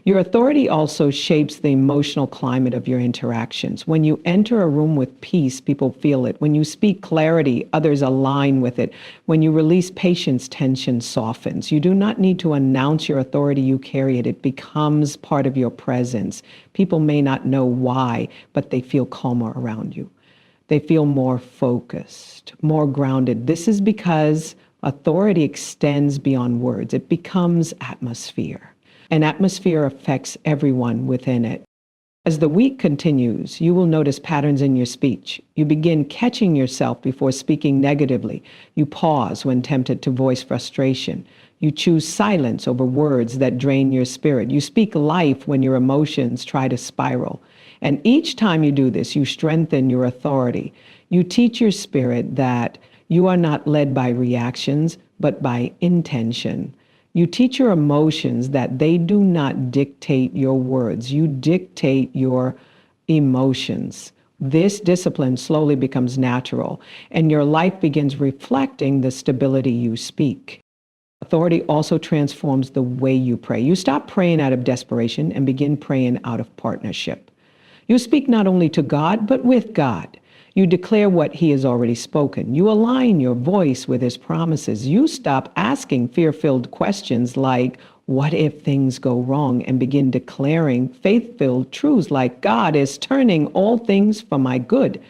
[SPEAKER 1] Your authority also shapes the emotional climate of your interactions. When you enter a room with peace, people feel it. When you speak clarity, others align with it. When you release patience, tension softens. You do not need to announce your authority, you carry it. It becomes part of your presence. People may not know why, but they feel calmer around you. They feel more focused, more grounded. This is because authority extends beyond words. It becomes atmosphere. An atmosphere affects everyone within it. As the week continues, you will notice patterns in your speech. You begin catching yourself before speaking negatively. You pause when tempted to voice frustration. You choose silence over words that drain your spirit. You speak life when your emotions try to spiral. And each time you do this, you strengthen your authority. You teach your spirit that you are not led by reactions, but by intention. You teach your emotions that they do not dictate your words. You dictate your emotions. This discipline slowly becomes natural, and your life begins reflecting the stability you speak. Authority also transforms the way you pray. You stop praying out of desperation and begin praying out of partnership. You speak not only to God, but with God. You declare what he has already spoken. You align your voice with his promises. You stop asking fear-filled questions like, what if things go wrong? And begin declaring faith-filled truths like, God is turning all things for my good.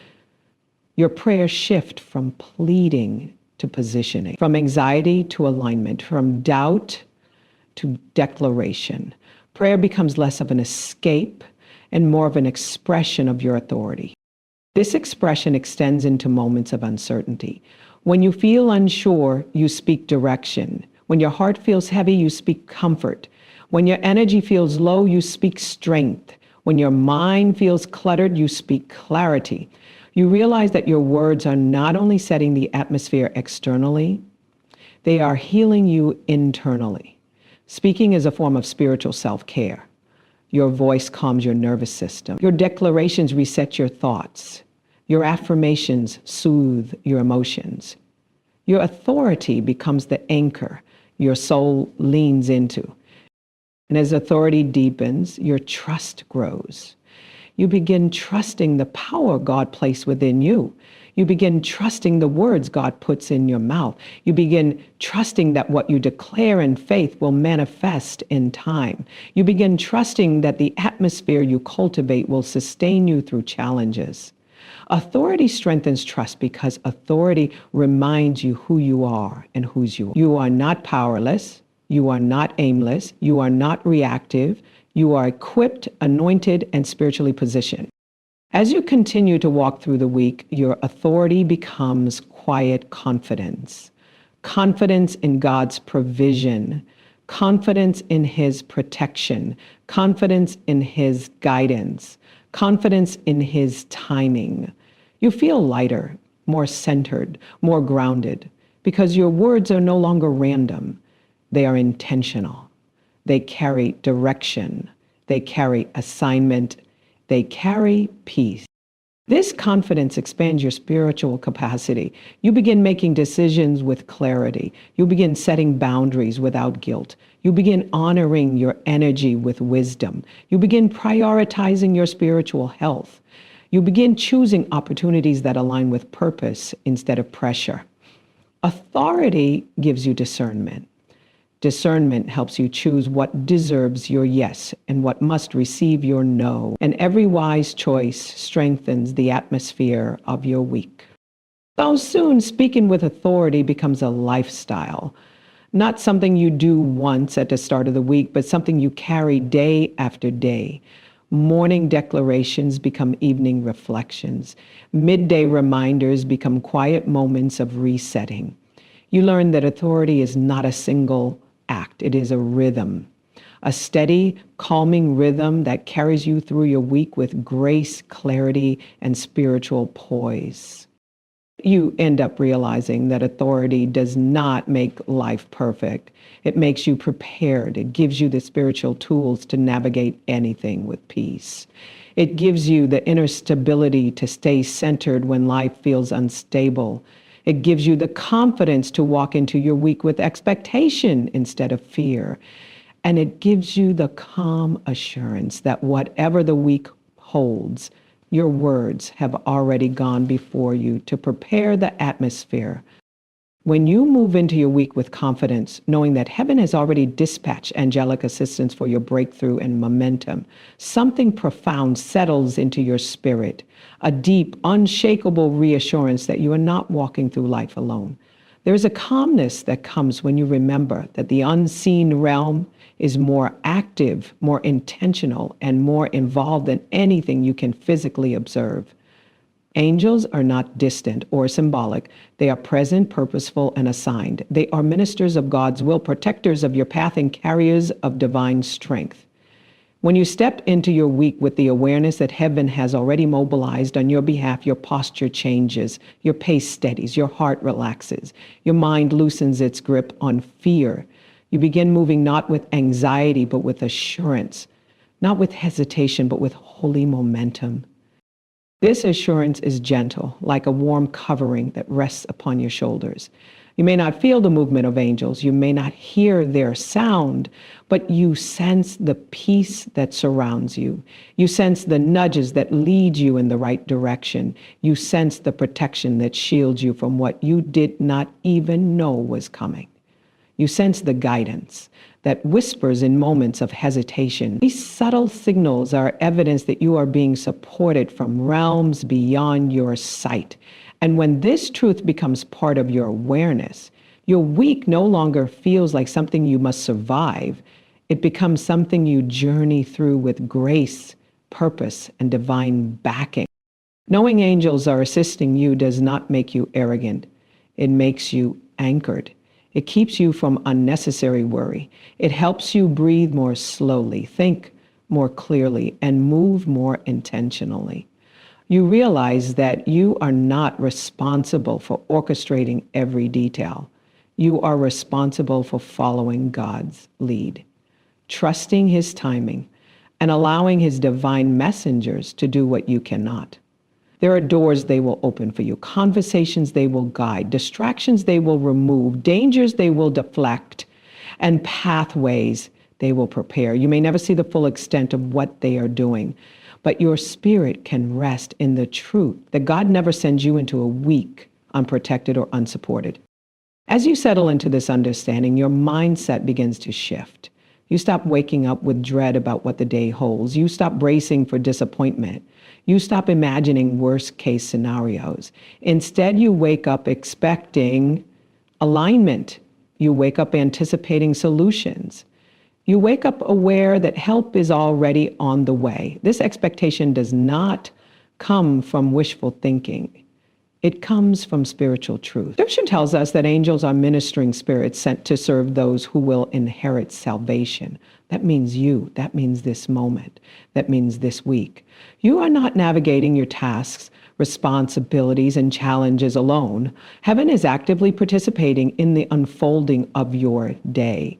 [SPEAKER 1] Your prayers shift from pleading to positioning, from anxiety to alignment, from doubt to declaration. Prayer becomes less of an escape and more of an expression of your authority. This expression extends into moments of uncertainty. When you feel unsure, you speak direction. When your heart feels heavy, you speak comfort. When your energy feels low, you speak strength. When your mind feels cluttered, you speak clarity. You realize that your words are not only setting the atmosphere externally, they are healing you internally. Speaking is a form of spiritual self-care. Your voice calms your nervous system. Your declarations reset your thoughts. Your affirmations soothe your emotions. Your authority becomes the anchor your soul leans into. And as authority deepens, your trust grows. You begin trusting the power God placed within you. You begin trusting the words God puts in your mouth. You begin trusting that what you declare in faith will manifest in time. You begin trusting that the atmosphere you cultivate will sustain you through challenges. Authority strengthens trust because authority reminds you who you are and whose you are. You are not powerless. You are not aimless. You are not reactive. You are equipped, anointed, and spiritually positioned. As you continue to walk through the week, your authority becomes quiet confidence. Confidence in God's provision, confidence in his protection, confidence in his guidance, confidence in his timing. You feel lighter, more centered, more grounded, because your words are no longer random. They are intentional. They carry direction. They carry assignment. They carry peace. This confidence expands your spiritual capacity. You begin making decisions with clarity. You begin setting boundaries without guilt. You begin honoring your energy with wisdom. You begin prioritizing your spiritual health. You begin choosing opportunities that align with purpose instead of pressure. Authority gives you discernment. Discernment helps you choose what deserves your yes and what must receive your no. And every wise choice strengthens the atmosphere of your week. So soon, speaking with authority becomes a lifestyle. Not something you do once at the start of the week, but something you carry day after day. Morning declarations become evening reflections. Midday reminders become quiet moments of resetting. You learn that authority is not a single act. It is a rhythm, a steady, calming rhythm that carries you through your week with grace, clarity, and spiritual poise. You end up realizing that authority does not make life perfect. It makes you prepared. It gives you the spiritual tools to navigate anything with peace. It gives you the inner stability to stay centered when life feels unstable. It gives you the confidence to walk into your week with expectation instead of fear. And it gives you the calm assurance that whatever the week holds, your words have already gone before you to prepare the atmosphere. When you move into your week with confidence, knowing that heaven has already dispatched angelic assistance for your breakthrough and momentum, something profound settles into your spirit, a deep, unshakable reassurance that you are not walking through life alone. There is a calmness that comes when you remember that the unseen realm is more active, more intentional, and more involved than anything you can physically observe. Angels are not distant or symbolic. They are present, purposeful, and assigned. They are ministers of God's will, protectors of your path, and carriers of divine strength. When you step into your week with the awareness that heaven has already mobilized on your behalf, your posture changes, your pace steadies, your heart relaxes, your mind loosens its grip on fear. You begin moving not with anxiety, but with assurance, not with hesitation, but with holy momentum. This assurance is gentle, like a warm covering that rests upon your shoulders. You may not feel the movement of angels, you may not hear their sound, but you sense the peace that surrounds you. You sense the nudges that lead you in the right direction. You sense the protection that shields you from what you did not even know was coming. You sense the guidance that whispers in moments of hesitation. These subtle signals are evidence that you are being supported from realms beyond your sight. And when this truth becomes part of your awareness, your week no longer feels like something you must survive. It becomes something you journey through with grace, purpose, and divine backing. Knowing angels are assisting you does not make you arrogant. It makes you anchored. It keeps you from unnecessary worry. It helps you breathe more slowly, think more clearly, and move more intentionally. You realize that you are not responsible for orchestrating every detail. You are responsible for following God's lead, trusting His timing, and allowing His divine messengers to do what you cannot. There are doors they will open for you, conversations they will guide, distractions they will remove, dangers they will deflect, and pathways they will prepare. You may never see the full extent of what they are doing, but your spirit can rest in the truth that God never sends you into a week unprotected or unsupported. As you settle into this understanding, your mindset begins to shift. You stop waking up with dread about what the day holds. You stop bracing for disappointment. You stop imagining worst-case scenarios. Instead, you wake up expecting alignment. You wake up anticipating solutions. You wake up aware that help is already on the way. This expectation does not come from wishful thinking. It comes from spiritual truth. Scripture tells us that angels are ministering spirits sent to serve those who will inherit salvation. That means you. That means this moment. That means this week. You are not navigating your tasks, responsibilities, and challenges alone. Heaven is actively participating in the unfolding of your day.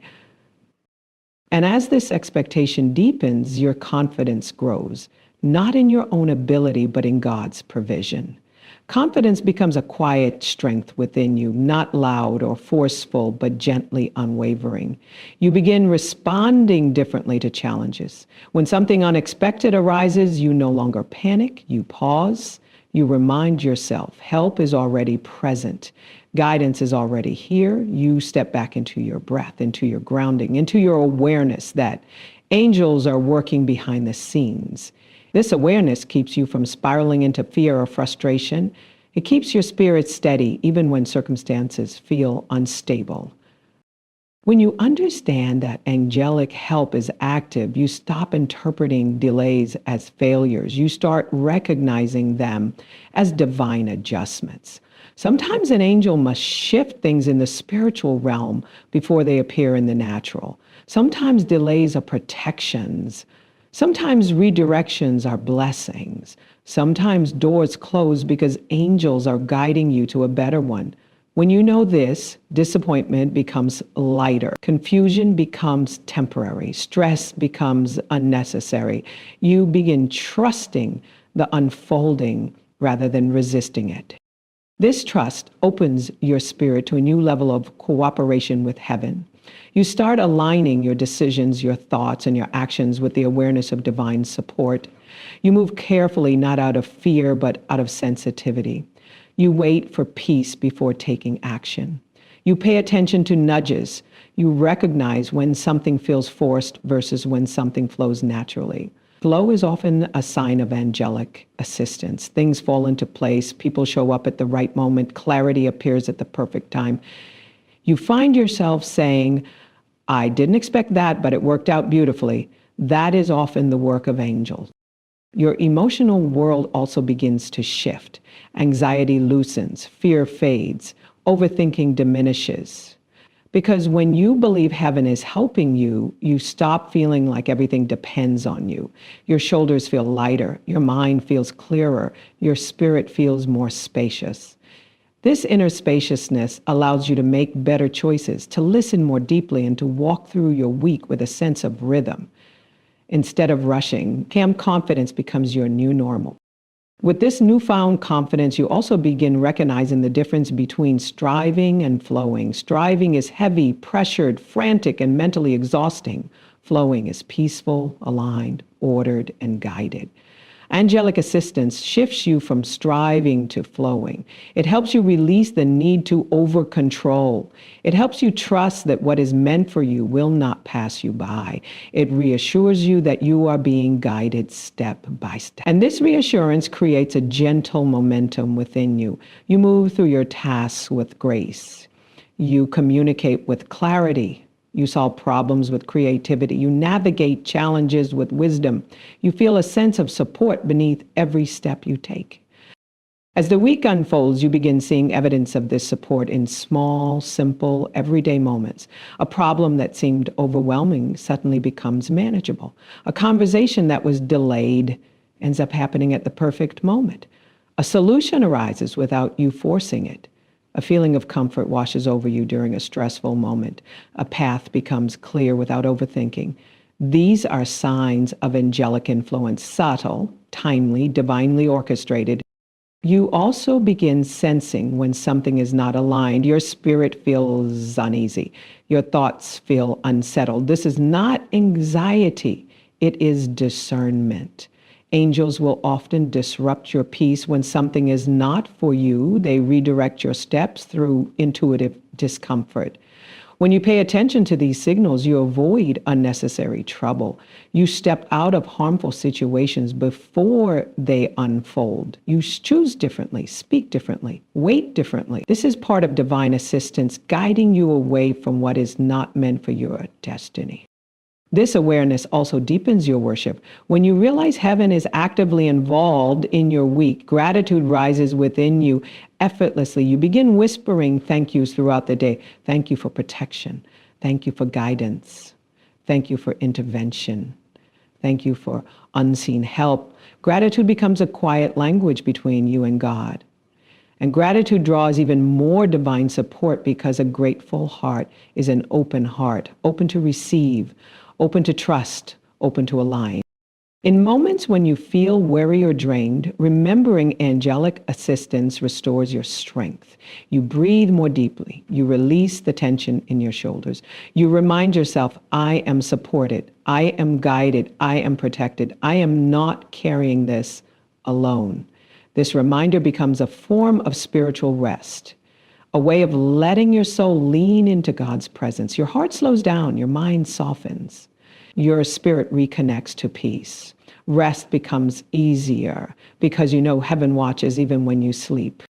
[SPEAKER 1] And as this expectation deepens, your confidence grows, not in your own ability, but in God's provision. Confidence becomes a quiet strength within you, not loud or forceful, but gently unwavering. You begin responding differently to challenges. When something unexpected arises, you no longer panic, you pause, you remind yourself, help is already present. Guidance is already here. You step back into your breath, into your grounding, into your awareness that angels are working behind the scenes. This awareness keeps you from spiraling into fear or frustration. It keeps your spirit steady even when circumstances feel unstable. When you understand that angelic help is active, you stop interpreting delays as failures. You start recognizing them as divine adjustments. Sometimes an angel must shift things in the spiritual realm before they appear in the natural. Sometimes delays are protections. Sometimes redirections are blessings. Sometimes doors close because angels are guiding you to a better one. When you know this, disappointment becomes lighter. Confusion becomes temporary. Stress becomes unnecessary. You begin trusting the unfolding rather than resisting it. This trust opens your spirit to a new level of cooperation with heaven. You start aligning your decisions, your thoughts, and your actions with the awareness of divine support. You move carefully, not out of fear, but out of sensitivity. You wait for peace before taking action. You pay attention to nudges. You recognize when something feels forced versus when something flows naturally. Flow is often a sign of angelic assistance. Things fall into place. People show up at the right moment. Clarity appears at the perfect time. You find yourself saying, I didn't expect that, but it worked out beautifully. That is often the work of angels. Your emotional world also begins to shift. Anxiety loosens, fear fades, overthinking diminishes. Because when you believe heaven is helping you, you stop feeling like everything depends on you. Your shoulders feel lighter, your mind feels clearer, your spirit feels more spacious. This inner spaciousness allows you to make better choices, to listen more deeply, and to walk through your week with a sense of rhythm. Instead of rushing, calm confidence becomes your new normal. With this newfound confidence, you also begin recognizing the difference between striving and flowing. Striving is heavy, pressured, frantic, and mentally exhausting. Flowing is peaceful, aligned, ordered, and guided. Angelic assistance shifts you from striving to flowing. It helps you release the need to over-control. It helps you trust that what is meant for you will not pass you by. It reassures you that you are being guided step by step. And this reassurance creates a gentle momentum within you. You move through your tasks with grace. You communicate with clarity. You solve problems with creativity. You navigate challenges with wisdom. You feel a sense of support beneath every step you take. As the week unfolds, you begin seeing evidence of this support in small, simple, everyday moments. A problem that seemed overwhelming suddenly becomes manageable. A conversation that was delayed ends up happening at the perfect moment. A solution arises without you forcing it. A feeling of comfort washes over you during a stressful moment. A path becomes clear without overthinking. These are signs of angelic influence, subtle, timely, divinely orchestrated. You also begin sensing when something is not aligned. Your spirit feels uneasy. Your thoughts feel unsettled. This is not anxiety. It is discernment. Angels will often disrupt your peace when something is not for you. They redirect your steps through intuitive discomfort. When you pay attention to these signals, you avoid unnecessary trouble. You step out of harmful situations before they unfold. You choose differently, speak differently, wait differently. This is part of divine assistance, guiding you away from what is not meant for your destiny. This awareness also deepens your worship. When you realize heaven is actively involved in your week, gratitude rises within you effortlessly. You begin whispering thank yous throughout the day. Thank you for protection. Thank you for guidance. Thank you for intervention. Thank you for unseen help. Gratitude becomes a quiet language between you and God. And gratitude draws even more divine support because a grateful heart is an open heart, open to receive, open to trust, open to align. In moments when you feel weary or drained, remembering angelic assistance restores your strength. You breathe more deeply. You release the tension in your shoulders. You remind yourself, I am supported. I am guided. I am protected. I am not carrying this alone. This reminder becomes a form of spiritual rest, a way of letting your soul lean into God's presence. Your heart slows down, your mind softens, your spirit reconnects to peace. Rest becomes easier because you know heaven watches even when you sleep.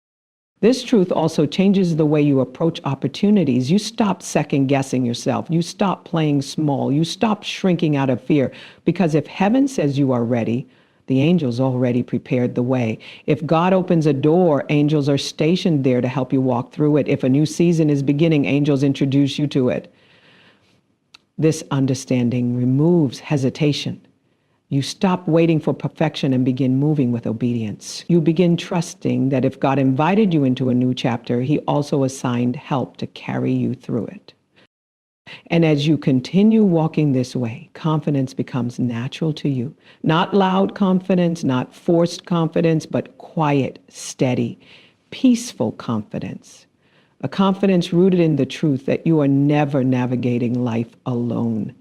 [SPEAKER 1] This truth also changes the way you approach opportunities. You stop second guessing yourself. You stop playing small. You stop shrinking out of fear, because if heaven says you are ready, the angels already prepared the way. If God opens a door, angels are stationed there to help you walk through it. If a new season is beginning, angels introduce you to it. This understanding removes hesitation. You stop waiting for perfection and begin moving with obedience. You begin trusting that if God invited you into a new chapter, He also assigned help to carry you through it. And as you continue walking this way, confidence becomes natural to you. Not loud confidence, not forced confidence, but quiet, steady, peaceful confidence. A confidence rooted in the truth that you are never navigating life alone.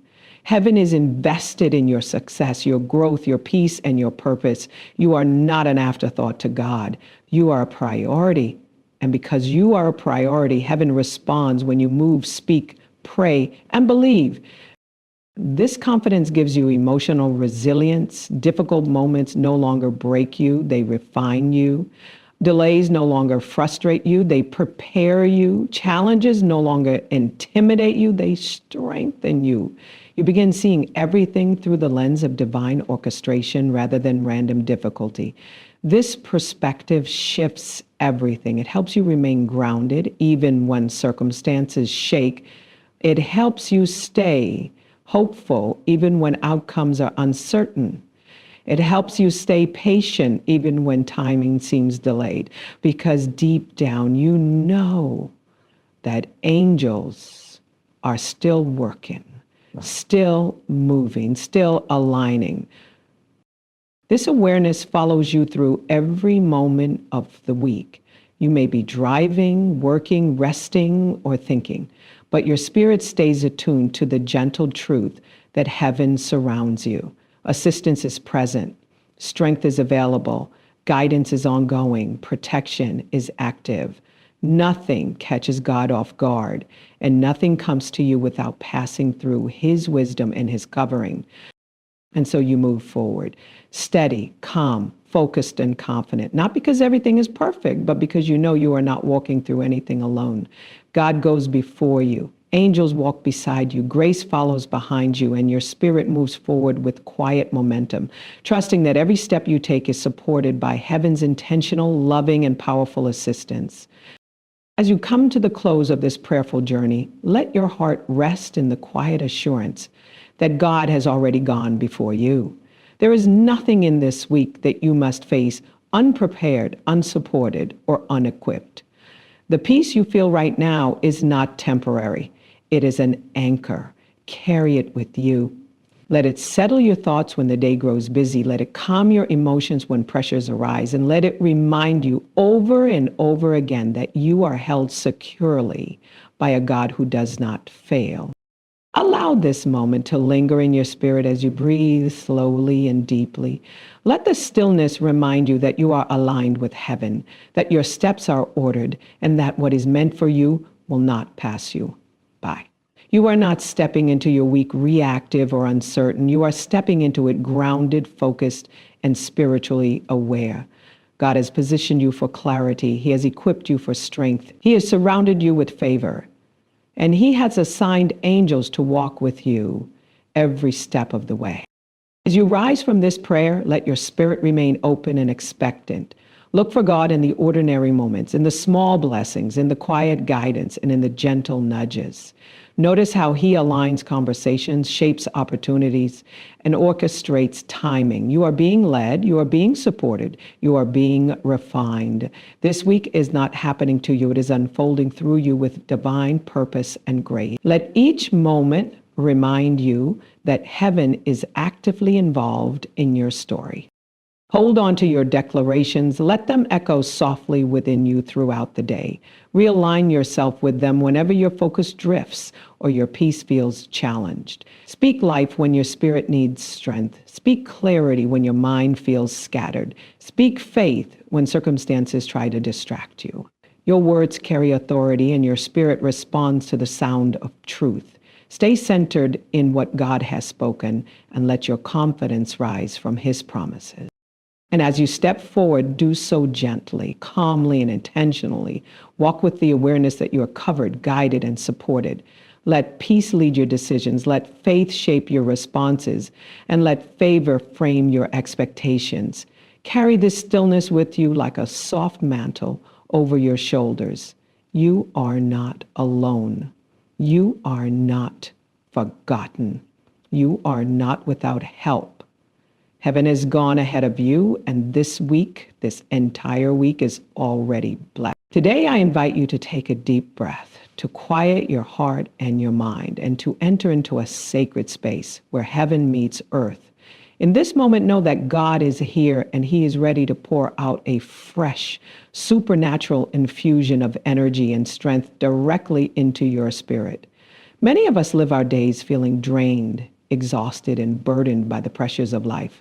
[SPEAKER 1] Heaven is invested in your success, your growth, your peace, and your purpose. You are not an afterthought to God. You are a priority. And because you are a priority, heaven responds when you move, speak, pray, and believe. This confidence gives you emotional resilience. Difficult moments no longer break you, they refine you. Delays no longer frustrate you, they prepare you. Challenges no longer intimidate you, they strengthen you. You begin seeing everything through the lens of divine orchestration rather than random difficulty. This perspective shifts everything. It helps you remain grounded even when circumstances shake, It helps you stay hopeful even when outcomes are uncertain. It helps you stay patient even when timing seems delayed, because deep down you know that angels are still working, still moving, still aligning. This awareness follows you through every moment of the week. You may be driving, working, resting, or thinking, but your spirit stays attuned to the gentle truth that heaven surrounds you. Assistance is present, strength is available, guidance is ongoing, protection is active. Nothing catches God off guard, and nothing comes to you without passing through His wisdom and His covering. And so you move forward, steady, calm, focused, and confident, not because everything is perfect, but because you know you are not walking through anything alone. God goes before you. Angels walk beside you. Grace follows behind you, and your spirit moves forward with quiet momentum, trusting that every step you take is supported by heaven's intentional, loving, and powerful assistance. As you come to the close of this prayerful journey, let your heart rest in the quiet assurance that God has already gone before you. There is nothing in this week that you must face unprepared, unsupported, or unequipped. The peace you feel right now is not temporary. It is an anchor. Carry it with you. Let it settle your thoughts when the day grows busy. Let it calm your emotions when pressures arise. And let it remind you over and over again that you are held securely by a God who does not fail. Allow this moment to linger in your spirit as you breathe slowly and deeply. Let the stillness remind you that you are aligned with heaven, that your steps are ordered, and that what is meant for you will not pass you by. You are not stepping into your week reactive or uncertain. You are stepping into it grounded, focused, and spiritually aware. God has positioned you for clarity. He has equipped you for strength. He has surrounded you with favor. And He has assigned angels to walk with you every step of the way. As you rise from this prayer, let your spirit remain open and expectant. Look for God in the ordinary moments, in the small blessings, in the quiet guidance, and in the gentle nudges. Notice how He aligns conversations, shapes opportunities, and orchestrates timing. You are being led, you are being supported, you are being refined. This week is not happening to you, it is unfolding through you with divine purpose and grace. Let each moment remind you that heaven is actively involved in your story. Hold on to your declarations. Let them echo softly within you throughout the day. Realign yourself with them whenever your focus drifts or your peace feels challenged. Speak life when your spirit needs strength. Speak clarity when your mind feels scattered. Speak faith when circumstances try to distract you. Your words carry authority, and your spirit responds to the sound of truth. Stay centered in what God has spoken, and let your confidence rise from His promises. And as you step forward, do so gently, calmly, and intentionally. Walk with the awareness that you are covered, guided, and supported. Let peace lead your decisions. Let faith shape your responses. And let favor frame your expectations. Carry this stillness with you like a soft mantle over your shoulders. You are not alone. You are not forgotten. You are not without help. Heaven has gone ahead of you, and this week, this entire week, is already blessed. Today, I invite you to take a deep breath, to quiet your heart and your mind, and to enter into a sacred space where heaven meets earth. In this moment, know that God is here, and He is ready to pour out a fresh, supernatural infusion of energy and strength directly into your spirit. Many of us live our days feeling drained, exhausted, and burdened by the pressures of life.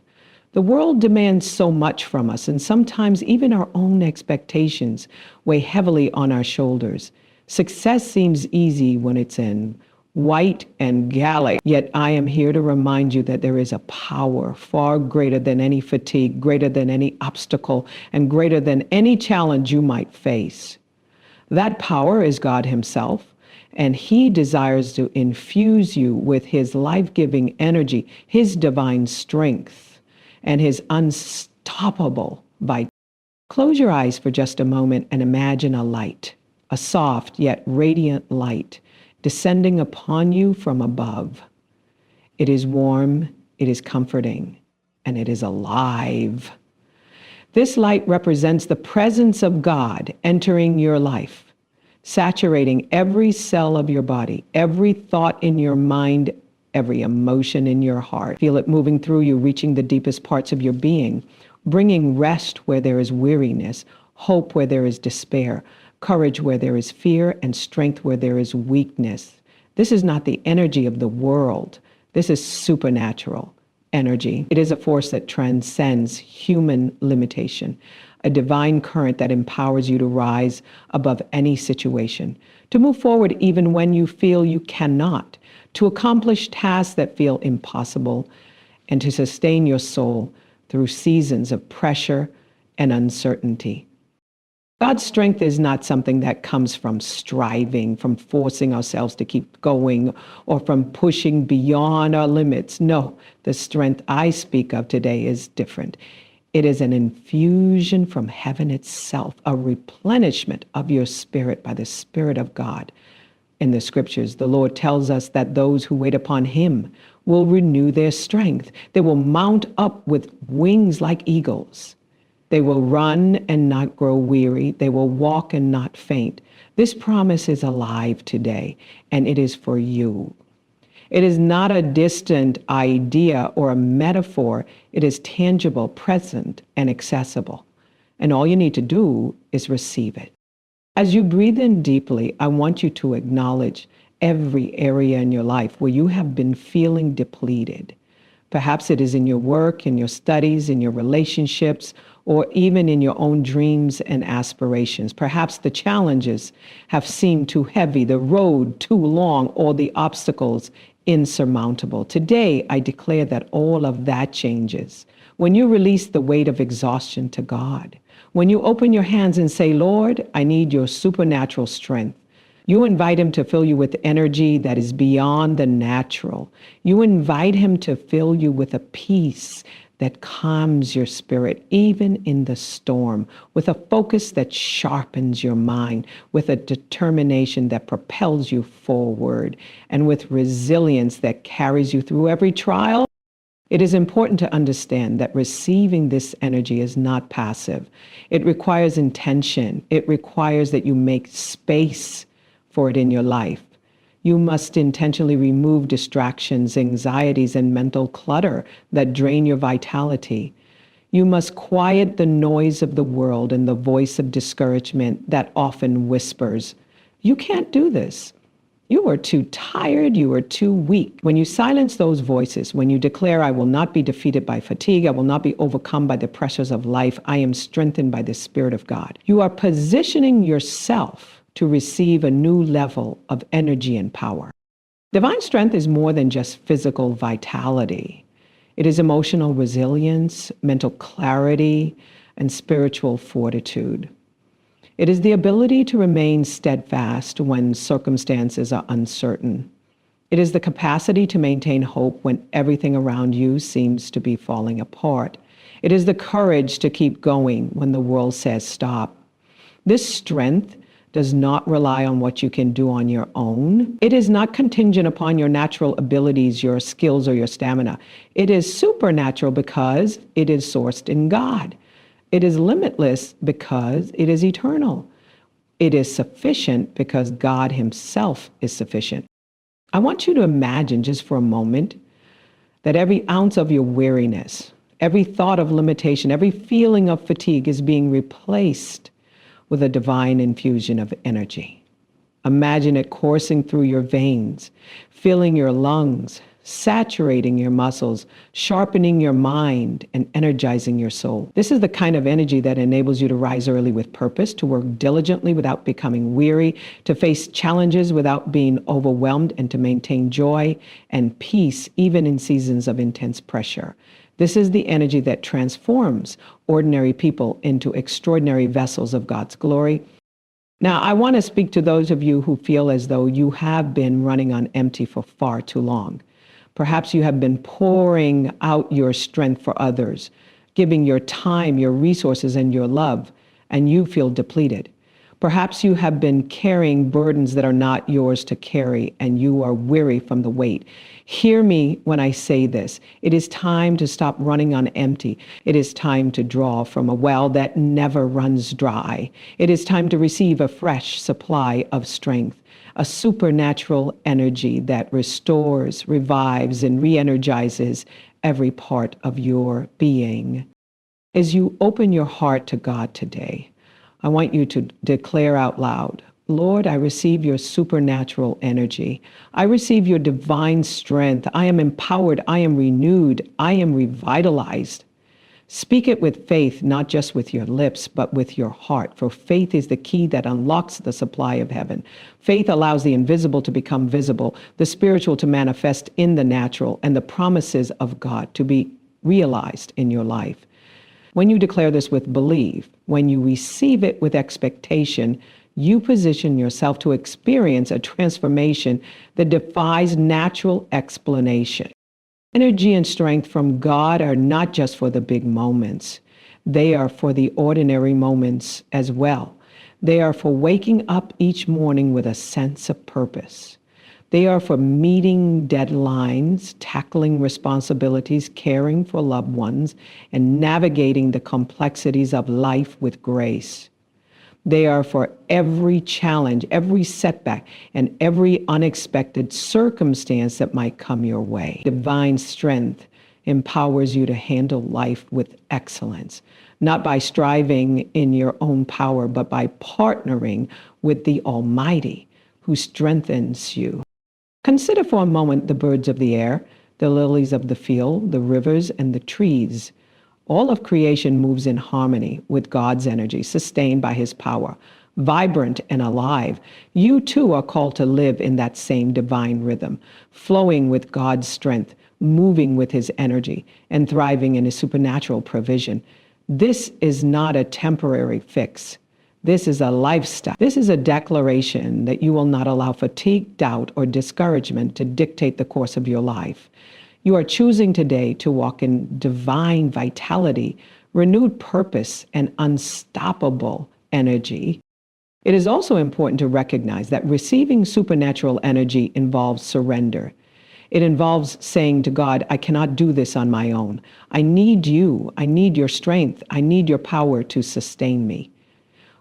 [SPEAKER 1] The world demands so much from us, and sometimes even our own expectations weigh heavily on our shoulders. Success seems easy when it's in white and gala. Yet I am here to remind you that there is a power far greater than any fatigue, greater than any obstacle, and greater than any challenge you might face. That power is God Himself, and He desires to infuse you with His life-giving energy, His divine strength, and His unstoppable vitality. Close your eyes for just a moment and imagine a light, a soft yet radiant light, descending upon you from above. It is warm, it is comforting, and it is alive. This light represents the presence of God entering your life, saturating every cell of your body, every thought in your mind, every emotion in your heart. Feel it moving through you, reaching the deepest parts of your being, bringing rest where there is weariness, hope where there is despair, courage where there is fear, and strength where there is weakness. This is not the energy of the world. This is supernatural energy. It is a force that transcends human limitation, a divine current that empowers you to rise above any situation, to move forward even when you feel you cannot, to accomplish tasks that feel impossible, and to sustain your soul through seasons of pressure and uncertainty. God's strength is not something that comes from striving, from forcing ourselves to keep going, or from pushing beyond our limits. No, the strength I speak of today is different. It is an infusion from heaven itself, a replenishment of your spirit by the Spirit of God. In the scriptures, the Lord tells us that those who wait upon him will renew their strength. They will mount up with wings like eagles. They will run and not grow weary. They will walk and not faint. This promise is alive today, and it is for you. It is not a distant idea or a metaphor. It is tangible, present, and accessible. And all you need to do is receive it. As you breathe in deeply, I want you to acknowledge every area in your life where you have been feeling depleted. Perhaps it is in your work, in your studies, in your relationships, or even in your own dreams and aspirations. Perhaps the challenges have seemed too heavy, the road too long, or the obstacles insurmountable. Today, I declare that all of that changes when you release the weight of exhaustion to God. When you open your hands and say, Lord, I need your supernatural strength. You invite him to fill you with energy that is beyond the natural. You invite him to fill you with a peace that calms your spirit, even in the storm, with a focus that sharpens your mind, with a determination that propels you forward, and with resilience that carries you through every trial. It is important to understand that receiving this energy is not passive. It requires intention. It requires that you make space for it in your life. You must intentionally remove distractions, anxieties, and mental clutter that drain your vitality. You must quiet the noise of the world and the voice of discouragement that often whispers, "You can't do this. You are too tired. You are too weak." When you silence those voices, when you declare, "I will not be defeated by fatigue. I will not be overcome by the pressures of life. I am strengthened by the Spirit of God," you are positioning yourself to receive a new level of energy and power. Divine strength is more than just physical vitality. It is emotional resilience, mental clarity, and spiritual fortitude. It is the ability to remain steadfast when circumstances are uncertain. It is the capacity to maintain hope when everything around you seems to be falling apart. It is the courage to keep going when the world says stop. This strength does not rely on what you can do on your own. It is not contingent upon your natural abilities, your skills, or your stamina. It is supernatural because it is sourced in God. It is limitless because it is eternal. It is sufficient because God himself is sufficient. I want you to imagine just for a moment that every ounce of your weariness, every thought of limitation, every feeling of fatigue is being replaced with a divine infusion of energy. Imagine it coursing through your veins, filling your lungs, saturating your muscles, sharpening your mind, and energizing your soul. This is the kind of energy that enables you to rise early with purpose, to work diligently without becoming weary, to face challenges without being overwhelmed, and to maintain joy and peace even in seasons of intense pressure. This is the energy that transforms ordinary people into extraordinary vessels of God's glory. Now, I want to speak to those of you who feel as though you have been running on empty for far too long. Perhaps you have been pouring out your strength for others, giving your time, your resources, and your love, and you feel depleted. Perhaps you have been carrying burdens that are not yours to carry, and you are weary from the weight. Hear me when I say this. It is time to stop running on empty. It is time to draw from a well that never runs dry. It is time to receive a fresh supply of strength, a supernatural energy that restores, revives, and re-energizes every part of your being. As you open your heart to God today, I want you to declare out loud, Lord, I receive your supernatural energy. I receive your divine strength. I am empowered. I am renewed. I am revitalized. Speak it with faith, not just with your lips, but with your heart. For faith is the key that unlocks the supply of heaven. Faith allows the invisible to become visible, the spiritual to manifest in the natural, and the promises of God to be realized in your life. When you declare this with belief, when you receive it with expectation, you position yourself to experience a transformation that defies natural explanation. Energy and strength from God are not just for the big moments. They are for the ordinary moments as well. They are for waking up each morning with a sense of purpose. They are for meeting deadlines, tackling responsibilities, caring for loved ones, and navigating the complexities of life with grace. They are for every challenge, every setback, and every unexpected circumstance that might come your way. Divine strength empowers you to handle life with excellence, not by striving in your own power, but by partnering with the Almighty who strengthens you. Consider for a moment the birds of the air, the lilies of the field, the rivers, and the trees. All of creation moves in harmony with God's energy, sustained by his power, vibrant and alive. You too are called to live in that same divine rhythm, flowing with God's strength, moving with his energy, and thriving in his supernatural provision. This is not a temporary fix. This is a lifestyle. This is a declaration that you will not allow fatigue, doubt, or discouragement to dictate the course of your life. You are choosing today to walk in divine vitality, renewed purpose, and unstoppable energy. It is also important to recognize that receiving supernatural energy involves surrender. It involves saying to God, I cannot do this on my own. I need you. I need your strength. I need your power to sustain me.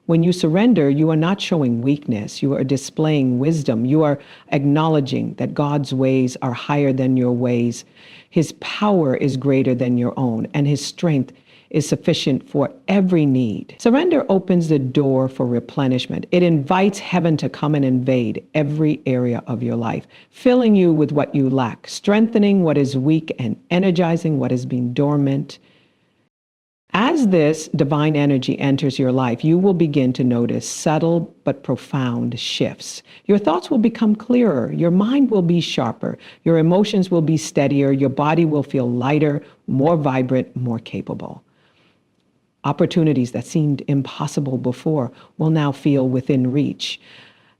[SPEAKER 1] When you surrender, you are not showing weakness. You are displaying wisdom. You are acknowledging that God's ways are higher than your ways. His power is greater than your own, and his strength is sufficient for every need. Surrender opens the door for replenishment. It invites heaven to come and invade every area of your life, filling you with what you lack, strengthening what is weak, and energizing what has been dormant. As this divine energy enters your life, you will begin to notice subtle but profound shifts. Your thoughts will become clearer, your mind will be sharper, your emotions will be steadier, your body will feel lighter, more vibrant, more capable. Opportunities that seemed impossible before will now feel within reach.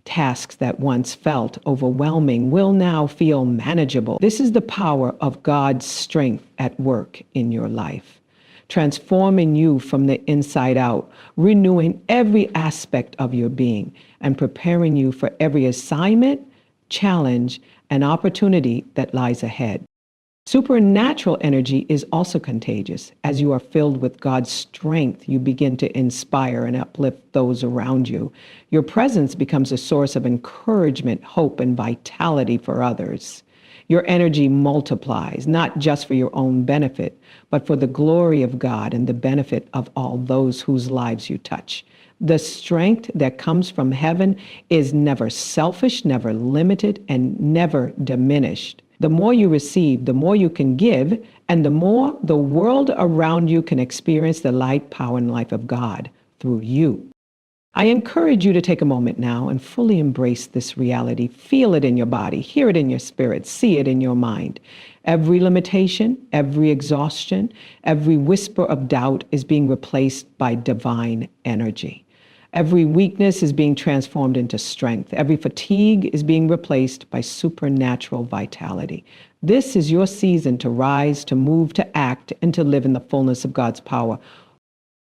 [SPEAKER 1] Tasks that once felt overwhelming will now feel manageable. This is the power of God's strength at work in your life, transforming you from the inside out, renewing every aspect of your being, and preparing you for every assignment, challenge, and opportunity that lies ahead. Supernatural energy is also contagious. As you are filled with God's strength, you begin to inspire and uplift those around you. Your presence becomes a source of encouragement, hope, and vitality for others. Your energy multiplies, not just for your own benefit, but for the glory of God and the benefit of all those whose lives you touch. The strength that comes from heaven is never selfish, never limited, and never diminished. The more you receive, the more you can give, and the more the world around you can experience the light, power, and life of God through you. I encourage you to take a moment now and fully embrace this reality. Feel it in your body, hear it in your spirit, see it in your mind. Every limitation, every exhaustion, every whisper of doubt is being replaced by divine energy. Every weakness is being transformed into strength. Every fatigue is being replaced by supernatural vitality. This is your season to rise, to move, to act, and to live in the fullness of God's power.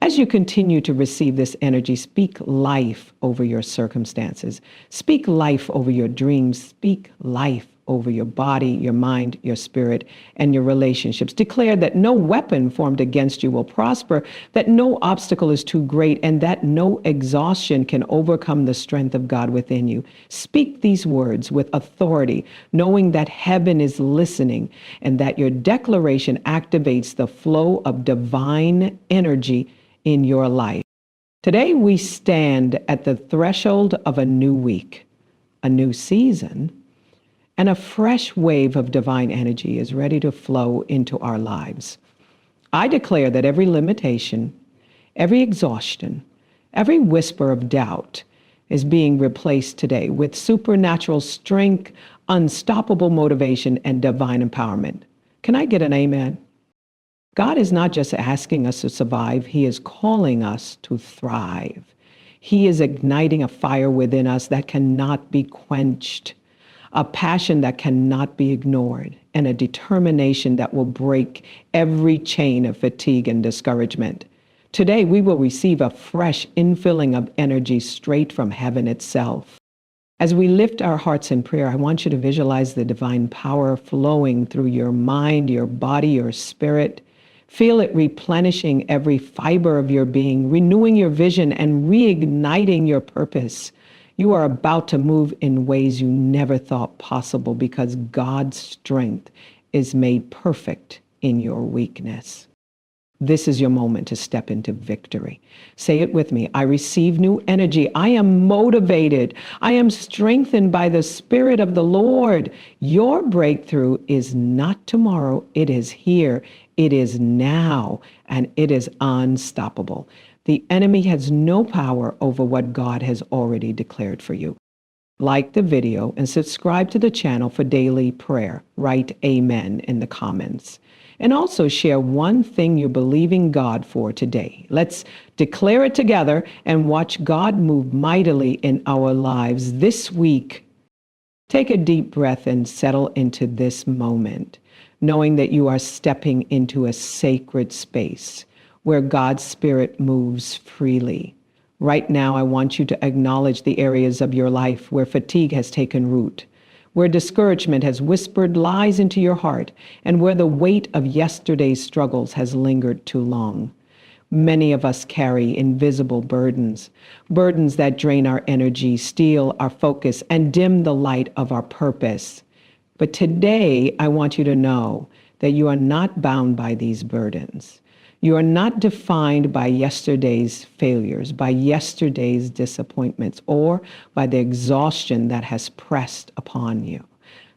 [SPEAKER 1] As you continue to receive this energy, speak life over your circumstances. Speak life over your dreams. Speak life over your body, your mind, your spirit, and your relationships. Declare that no weapon formed against you will prosper, that no obstacle is too great, and that no exhaustion can overcome the strength of God within you. Speak these words with authority, knowing that heaven is listening and that your declaration activates the flow of divine energy in your life. Today, we stand at the threshold of a new week, a new season, and a fresh wave of divine energy is ready to flow into our lives. I declare that every limitation, every exhaustion, every whisper of doubt is being replaced today with supernatural strength, unstoppable motivation, and divine empowerment. Can I get an amen? God is not just asking us to survive, He is calling us to thrive. He is igniting a fire within us that cannot be quenched, a passion that cannot be ignored, and a determination that will break every chain of fatigue and discouragement. Today, we will receive a fresh infilling of energy straight from heaven itself. As we lift our hearts in prayer, I want you to visualize the divine power flowing through your mind, your body, your spirit. Feel it replenishing every fiber of your being, renewing your vision, and reigniting your purpose. You are about to move in ways you never thought possible because God's strength is made perfect in your weakness. This is your moment to step into victory. Say it with me. I receive new energy. I am motivated. I am strengthened by the Spirit of the Lord. Your breakthrough is not tomorrow. It is here. It is now, and it is unstoppable. The enemy has no power over what God has already declared for you. Like the video and subscribe to the channel for daily prayer. Write amen in the comments. And also share one thing you're believing God for today. Let's declare it together and watch God move mightily in our lives this week. Take a deep breath and settle into this moment, knowing that you are stepping into a sacred space where God's Spirit moves freely. Right now, I want you to acknowledge the areas of your life where fatigue has taken root, where discouragement has whispered lies into your heart, and where the weight of yesterday's struggles has lingered too long. Many of us carry invisible burdens, burdens that drain our energy, steal our focus, and dim the light of our purpose. But today, I want you to know that you are not bound by these burdens. You are not defined by yesterday's failures, by yesterday's disappointments, or by the exhaustion that has pressed upon you.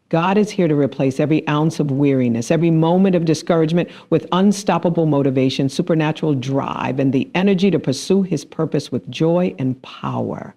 [SPEAKER 1] God is here to replace every ounce of weariness, every moment of discouragement with unstoppable motivation, supernatural drive, and the energy to pursue His purpose with joy and power.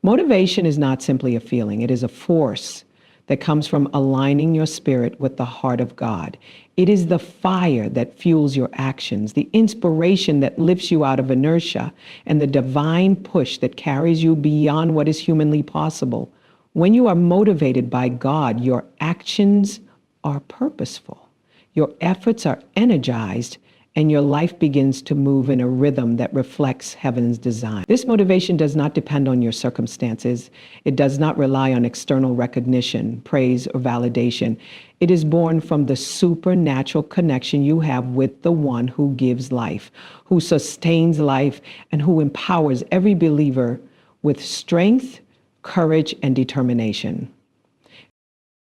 [SPEAKER 1] Motivation is not simply a feeling. It is a force that comes from aligning your spirit with the heart of God. It is the fire that fuels your actions, the inspiration that lifts you out of inertia, and the divine push that carries you beyond what is humanly possible. When you are motivated by God, your actions are purposeful, your efforts are energized, and your life begins to move in a rhythm that reflects heaven's design. This motivation does not depend on your circumstances. It does not rely on external recognition, praise, or validation. It is born from the supernatural connection you have with the one who gives life, who sustains life, and who empowers every believer with strength, courage, and determination.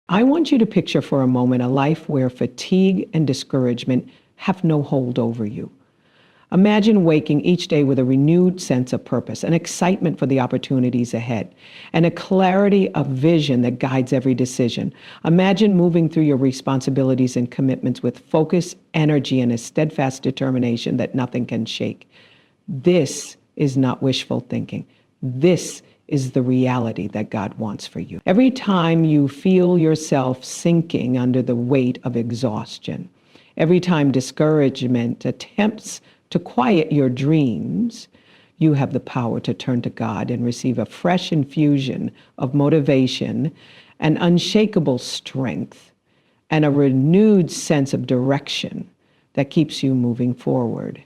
[SPEAKER 1] I want you to picture for a moment a life where fatigue and discouragement have no hold over you. Imagine waking each day with a renewed sense of purpose, an excitement for the opportunities ahead, and a clarity of vision that guides every decision. Imagine moving through your responsibilities and commitments with focus, energy, and a steadfast determination that nothing can shake. This is not wishful thinking. This is the reality that God wants for you. Every time you feel yourself sinking under the weight of exhaustion, every time discouragement attempts to quiet your dreams, you have the power to turn to God and receive a fresh infusion of motivation, an unshakable strength, and a renewed sense of direction that keeps you moving forward.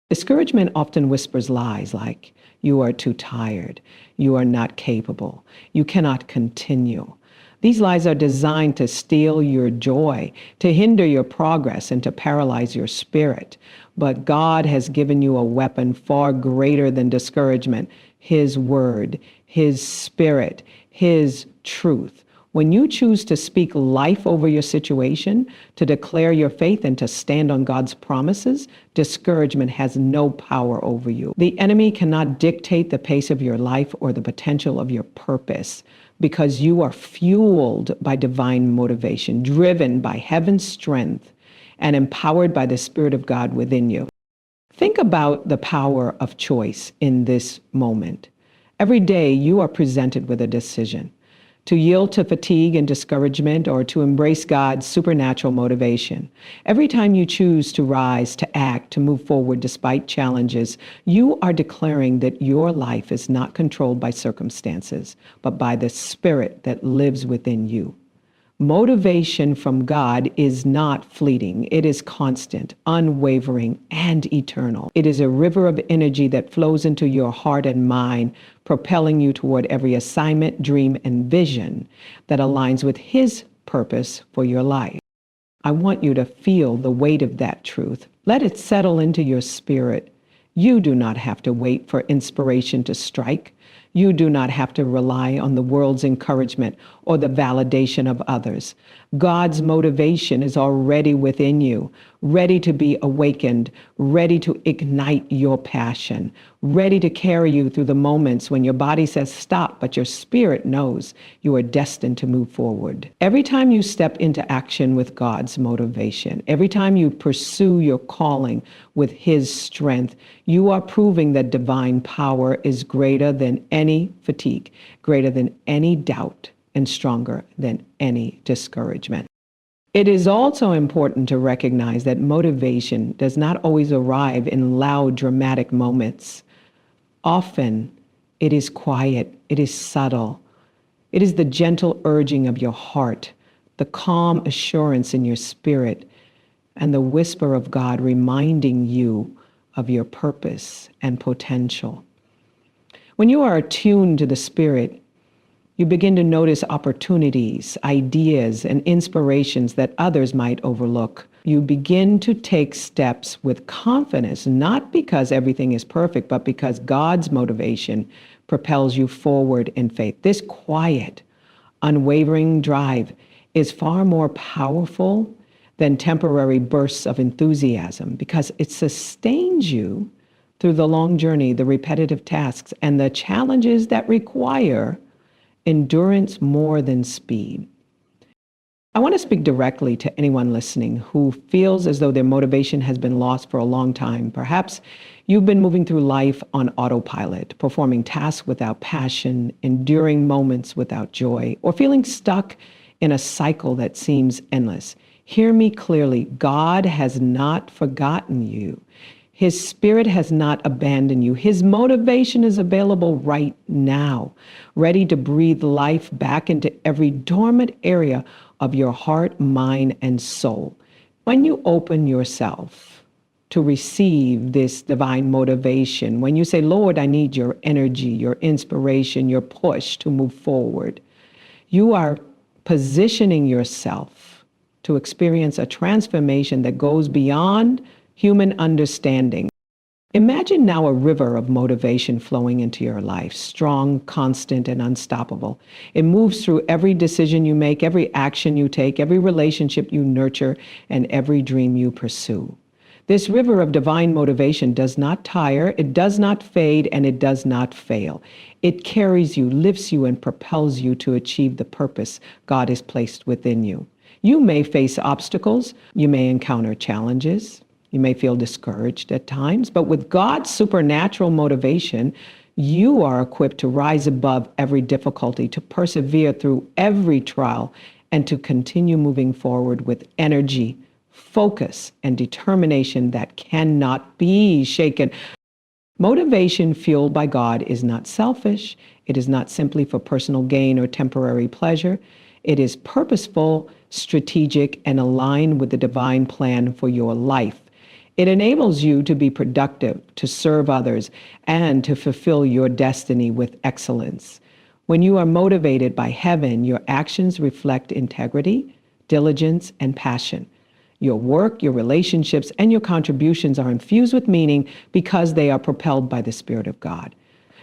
[SPEAKER 1] Discouragement often whispers lies like, you are too tired, you are not capable, you cannot continue. These lies are designed to steal your joy, to hinder your progress, and to paralyze your spirit. But God has given you a weapon far greater than discouragement: His Word, His Spirit, His truth. When you choose to speak life over your situation, to declare your faith, and to stand on God's promises, discouragement has no power over you. The enemy cannot dictate the pace of your life or the potential of your purpose, because you are fueled by divine motivation, driven by heaven's strength, and empowered by the Spirit of God within you. Think about the power of choice in this moment. Every day you are presented with a decision: to yield to fatigue and discouragement, or to embrace God's supernatural motivation. Every time you choose to rise, to act, to move forward despite challenges, you are declaring that your life is not controlled by circumstances, but by the Spirit that lives within you. Motivation from God is not fleeting. It is constant, unwavering, and eternal. It is a river of energy that flows into your heart and mind, propelling you toward every assignment, dream, and vision that aligns with His purpose for your life. I want you to feel the weight of that truth. Let it settle into your spirit. You do not have to wait for inspiration to strike. You do not have to rely on the world's encouragement or the validation of others. God's motivation is already within you, ready to be awakened, ready to ignite your passion, ready to carry you through the moments when your body says stop, but your spirit knows you are destined to move forward. Every time you step into action with God's motivation, every time you pursue your calling with His strength, you are proving that divine power is greater than any fatigue, greater than any doubt, and stronger than any discouragement. It is also important to recognize that motivation does not always arrive in loud, dramatic moments. Often, it is quiet, it is subtle. It is the gentle urging of your heart, the calm assurance in your spirit, and the whisper of God reminding you of your purpose and potential. When you are attuned to the Spirit, you begin to notice opportunities, ideas, and inspirations that others might overlook. You begin to take steps with confidence, not because everything is perfect, but because God's motivation propels you forward in faith. This quiet, unwavering drive is far more powerful than temporary bursts of enthusiasm, because it sustains you through the long journey, the repetitive tasks, and the challenges that require endurance more than speed. I want to speak directly to anyone listening who feels as though their motivation has been lost for a long time. Perhaps you've been moving through life on autopilot, performing tasks without passion, enduring moments without joy, or feeling stuck in a cycle that seems endless. Hear me clearly. God has not forgotten you. His Spirit has not abandoned you. His motivation is available right now, ready to breathe life back into every dormant area of your heart, mind, and soul. When you open yourself to receive this divine motivation, when you say, Lord, I need your energy, your inspiration, your push to move forward, you are positioning yourself to experience a transformation that goes beyond human understanding. Imagine now a river of motivation flowing into your life, strong, constant, and unstoppable. It moves through every decision you make, every action you take, every relationship you nurture, and every dream you pursue. This river of divine motivation does not tire, it does not fade, and it does not fail. It carries you, lifts you, and propels you to achieve the purpose God has placed within you. You may face obstacles, you may encounter challenges, you may feel discouraged at times, but with God's supernatural motivation, you are equipped to rise above every difficulty, to persevere through every trial, and to continue moving forward with energy, focus, and determination that cannot be shaken. Motivation fueled by God is not selfish. It is not simply for personal gain or temporary pleasure. It is purposeful, strategic, and aligned with the divine plan for your life. It enables you to be productive, to serve others, and to fulfill your destiny with excellence. When you are motivated by heaven, your actions reflect integrity, diligence, and passion. Your work, your relationships, and your contributions are infused with meaning because they are propelled by the Spirit of God.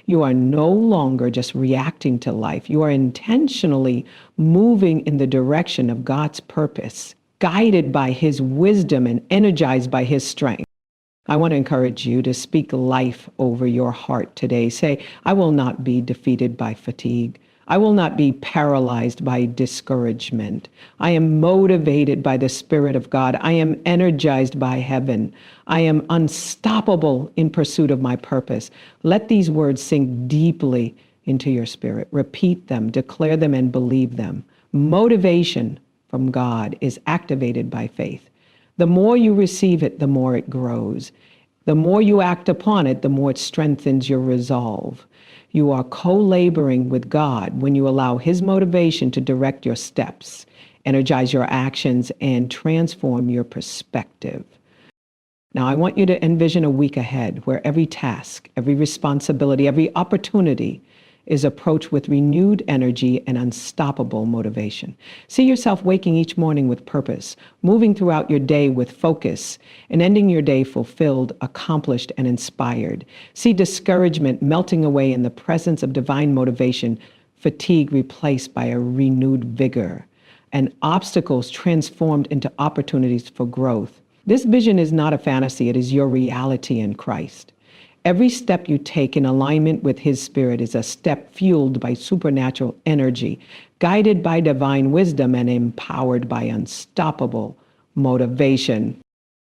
[SPEAKER 1] You are no longer just reacting to life. You are intentionally moving in the direction of God's purpose, guided by His wisdom and energized by His strength. I want to encourage you to speak life over your heart today. Say, I will not be defeated by fatigue. I will not be paralyzed by discouragement. I am motivated by the Spirit of God. I am energized by heaven. I am unstoppable in pursuit of my purpose. Let these words sink deeply into your spirit. Repeat them, declare them, and believe them. Motivation from God is activated by faith. The more you receive it, the more it grows. The more you act upon it, the more it strengthens your resolve. You are co-laboring with God when you allow His motivation to direct your steps, energize your actions, and transform your perspective. Now, I want you to envision a week ahead where every task, every responsibility, every opportunity is approached with renewed energy and unstoppable motivation. See yourself waking each morning with purpose, moving throughout your day with focus, and ending your day fulfilled, accomplished, and inspired. See discouragement melting away in the presence of divine motivation, fatigue replaced by a renewed vigor, and obstacles transformed into opportunities for growth. This vision is not a fantasy, it is your reality in Christ. Every step you take in alignment with His Spirit is a step fueled by supernatural energy, guided by divine wisdom, and empowered by unstoppable motivation.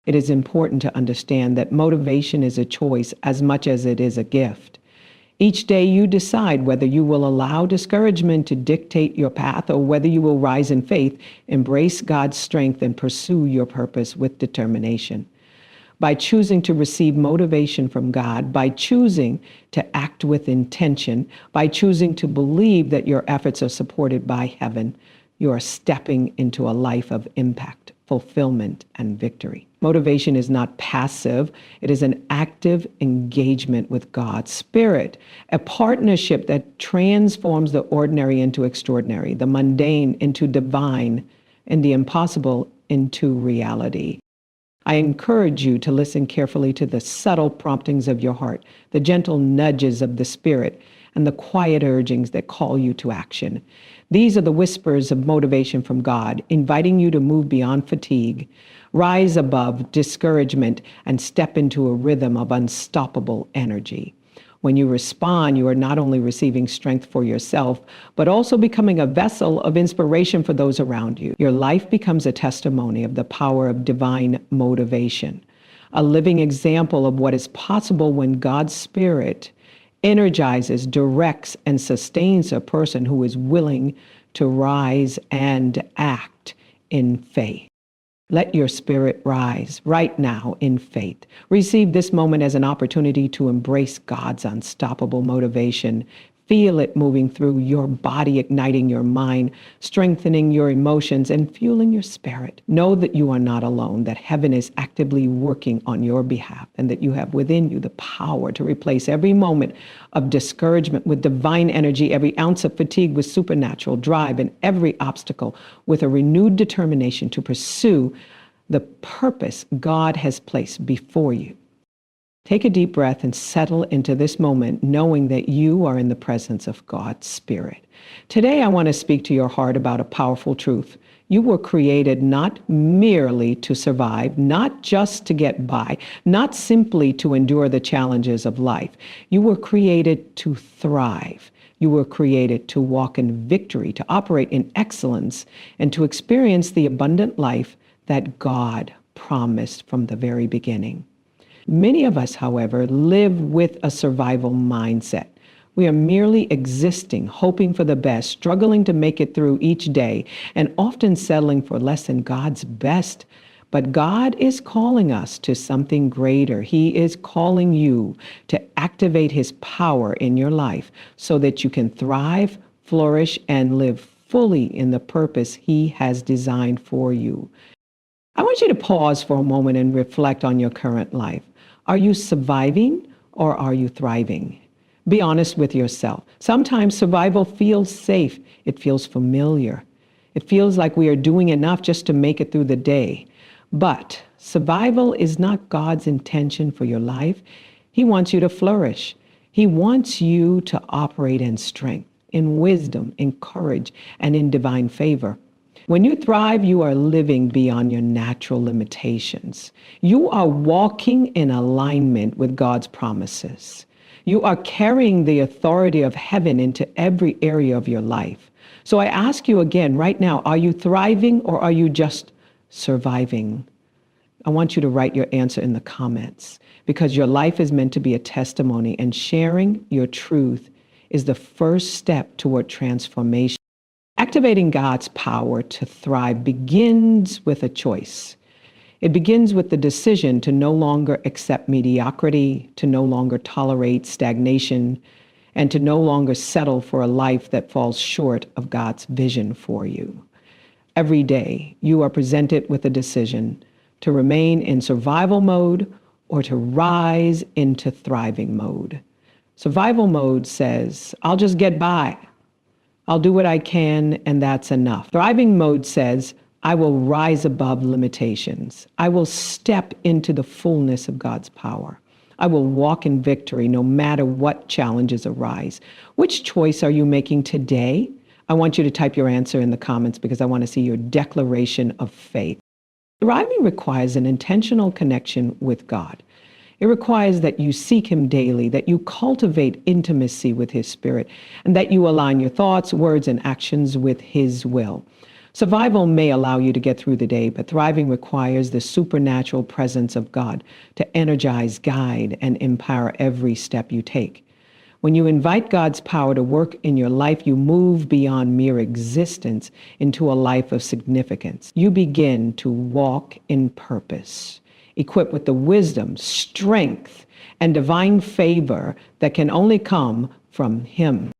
[SPEAKER 1] It is important to understand that motivation is a choice as much as it is a gift. Each day you decide whether you will allow discouragement to dictate your path or whether you will rise in faith, embrace God's strength, and pursue your purpose with determination. By choosing to receive motivation from God, by choosing to act with intention, by choosing to believe that your efforts are supported by heaven, you are stepping into a life of impact, fulfillment, and victory. Motivation is not passive. It is an active engagement with God's Spirit, a partnership that transforms the ordinary into extraordinary, the mundane into divine, and the impossible into reality. I encourage you to listen carefully to the subtle promptings of your heart, the gentle nudges of the Spirit, and the quiet urgings that call you to action. These are the whispers of motivation from God, inviting you to move beyond fatigue, rise above discouragement, and step into a rhythm of unstoppable energy. When you respond, you are not only receiving strength for yourself, but also becoming a vessel of inspiration for those around you. Your life becomes a testimony of the power of divine motivation, a living example of what is possible when God's Spirit energizes, directs, and sustains a person who is willing to rise and act in faith. Let your spirit rise right now in faith. Receive this moment as an opportunity to embrace God's unstoppable motivation. Feel it moving through your body, igniting your mind, strengthening your emotions, and fueling your spirit. Know that you are not alone, that heaven is actively working on your behalf, and that you have within you the power to replace every moment of discouragement with divine energy, every ounce of fatigue with supernatural drive, and every obstacle with a renewed determination to pursue the purpose God has placed before you. Take a deep breath and settle into this moment, knowing that you are in the presence of God's Spirit. Today, I want to speak to your heart about a powerful truth. You were created not merely to survive, not just to get by, not simply to endure the challenges of life. You were created to thrive. You were created to walk in victory, to operate in excellence, and to experience the abundant life that God promised from the very beginning. Many of us, however, live with a survival mindset. We are merely existing, hoping for the best, struggling to make it through each day, and often settling for less than God's best. But God is calling us to something greater. He is calling you to activate His power in your life so that you can thrive, flourish, and live fully in the purpose He has designed for you. I want you to pause for a moment and reflect on your current life. Are you surviving or are you thriving? Be honest with yourself. Sometimes survival feels safe. It feels familiar. It feels like we are doing enough just to make it through the day. But survival is not God's intention for your life. He wants you to flourish. He wants you to operate in strength, in wisdom, in courage, and in divine favor. When you thrive, you are living beyond your natural limitations. You are walking in alignment with God's promises. You are carrying the authority of heaven into every area of your life. So I ask you again right now, are you thriving or are you just surviving? I want you to write your answer in the comments because your life is meant to be a testimony, and sharing your truth is the first step toward transformation. Activating God's power to thrive begins with a choice. It begins with the decision to no longer accept mediocrity, to no longer tolerate stagnation, and to no longer settle for a life that falls short of God's vision for you. Every day, you are presented with a decision to remain in survival mode or to rise into thriving mode. Survival mode says, I'll just get by. I'll do what I can, and that's enough. Thriving mode says, I will rise above limitations. I will step into the fullness of God's power. I will walk in victory no matter what challenges arise. Which choice are you making today? I want you to type your answer in the comments because I want to see your declaration of faith. Thriving requires an intentional connection with God. It requires that you seek him daily, that you cultivate intimacy with his spirit, and that you align your thoughts, words, and actions with his will. Survival may allow you to get through the day, but thriving requires the supernatural presence of God to energize, guide, and empower every step you take. When you invite God's power to work in your life, you move beyond mere existence into a life of significance. You begin to walk in purpose, equipped with the wisdom, strength, and divine favor that can only come from him.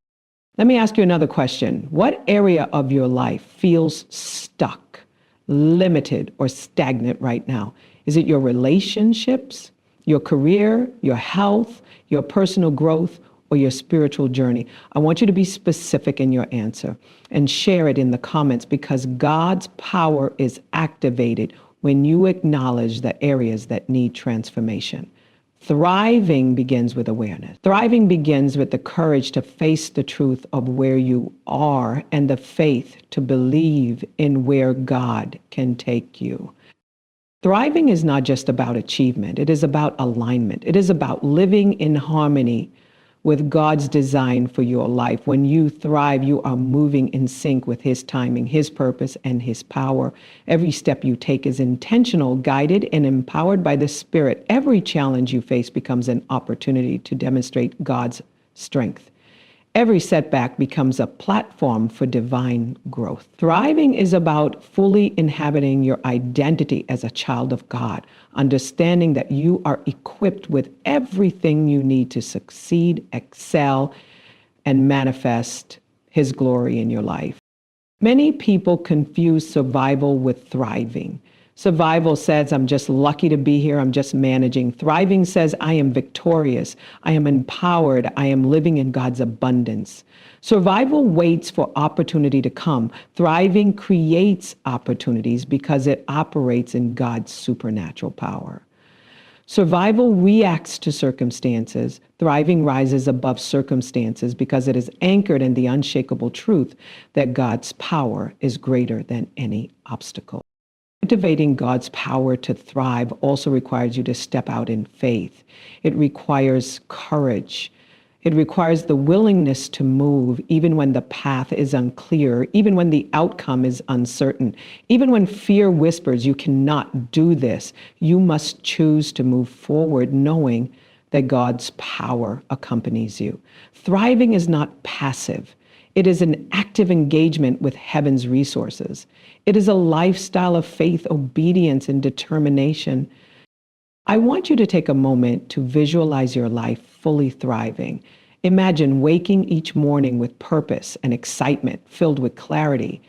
[SPEAKER 1] Let me ask you another question. What area of your life feels stuck, limited, or stagnant right now? Is it your relationships, your career, your health, your personal growth, or your spiritual journey? I want you to be specific in your answer and share it in the comments because God's power is activated when you acknowledge the areas that need transformation. Thriving begins with awareness. Thriving begins with the courage to face the truth of where you are and the faith to believe in where God can take you. Thriving is not just about achievement. It is about alignment. It is about living in harmony with God's design for your life. When you thrive, you are moving in sync with his timing, his purpose, and his power. Every step you take is intentional, guided, and empowered by the Spirit. Every challenge you face becomes an opportunity to demonstrate God's strength. Every setback becomes a platform for divine growth. Thriving is about fully inhabiting your identity as a child of God, understanding that you are equipped with everything you need to succeed, excel, and manifest his glory in your life. Many people confuse survival with thriving. Survival says, I'm just lucky to be here, I'm just managing. Thriving says, I am victorious, I am empowered, I am living in God's abundance. Survival waits for opportunity to come. Thriving creates opportunities because it operates in God's supernatural power. Survival reacts to circumstances. Thriving rises above circumstances because it is anchored in the unshakable truth that God's power is greater than any obstacle. Activating God's power to thrive also requires you to step out in faith. It requires courage. It requires the willingness to move even when the path is unclear, even when the outcome is uncertain, even when fear whispers, you cannot do this. You must choose to move forward knowing that God's power accompanies you. Thriving is not passive. It is an active engagement with heaven's resources. It is a lifestyle of faith, obedience, and determination. I want you to take a moment to visualize your life fully thriving. Imagine waking each morning with purpose and excitement, filled with clarity,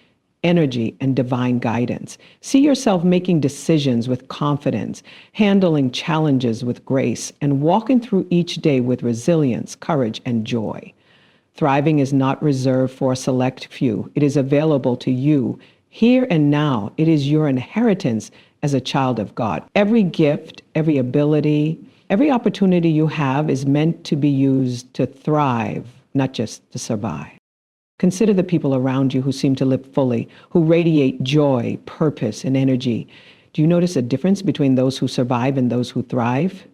[SPEAKER 1] energy, and divine guidance. See yourself making decisions with confidence, handling challenges with grace, and walking through each day with resilience, courage, and joy. Thriving is not reserved for a select few. It is available to you here and now. It is your inheritance as a child of God. Every gift, every ability, every opportunity you have is meant to be used to thrive, not just to survive. Consider the people around you who seem to live fully, who radiate joy, purpose, and energy. Do you notice a difference between those who survive and those who thrive?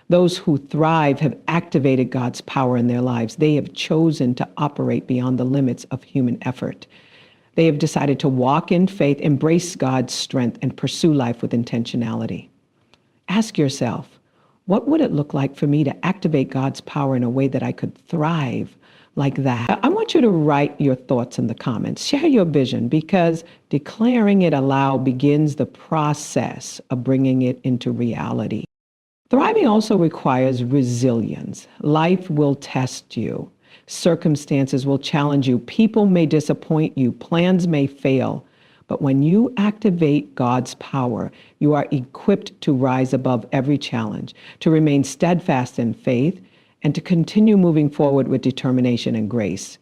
[SPEAKER 1] Those who thrive have activated God's power in their lives. They have chosen to operate beyond the limits of human effort. They have decided to walk in faith, embrace God's strength, and pursue life with intentionality. Ask yourself, what would it look like for me to activate God's power in a way that I could thrive like that? I want you to write your thoughts in the comments. Share your vision, because declaring it aloud begins the process of bringing it into reality. Thriving also requires resilience. Life will test you. Circumstances will challenge you. People may disappoint you. Plans may fail. But when you activate God's power, you are equipped to rise above every challenge, to remain steadfast in faith, and to continue moving forward with determination and grace.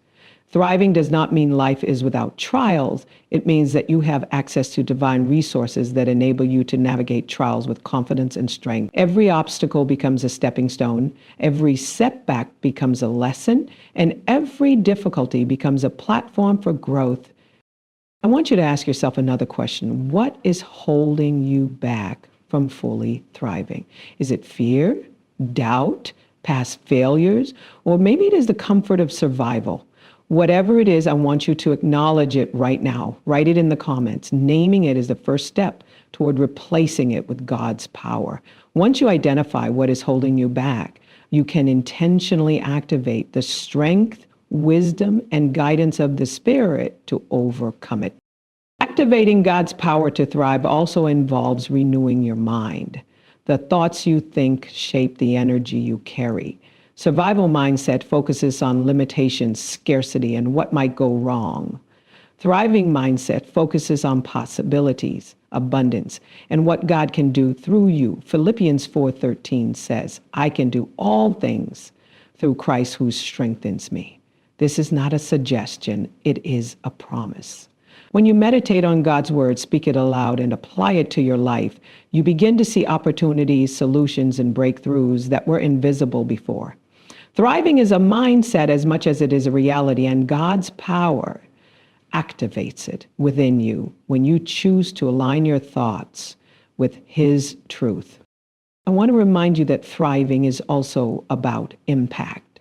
[SPEAKER 1] Thriving does not mean life is without trials. It means that you have access to divine resources that enable you to navigate trials with confidence and strength. Every obstacle becomes a stepping stone. Every setback becomes a lesson. And every difficulty becomes a platform for growth. I want you to ask yourself another question. What is holding you back from fully thriving? Is it fear, doubt, past failures, or maybe it is the comfort of survival? Whatever it is, I want you to acknowledge it right now. Write it in the comments. Naming it is the first step toward replacing it with God's power. Once you identify what is holding you back, you can intentionally activate the strength, wisdom, and guidance of the Spirit to overcome it. Activating God's power to thrive also involves renewing your mind. The thoughts you think shape the energy you carry. Survival mindset focuses on limitations, scarcity, and what might go wrong. Thriving mindset focuses on possibilities, abundance, and what God can do through you. Philippians 4:13 says, I can do all things through Christ who strengthens me. This is not a suggestion, it is a promise. When you meditate on God's word, speak it aloud, and apply it to your life, you begin to see opportunities, solutions, and breakthroughs that were invisible before. Thriving is a mindset as much as it is a reality, and God's power activates it within you when you choose to align your thoughts with His truth. I want to remind you that thriving is also about impact.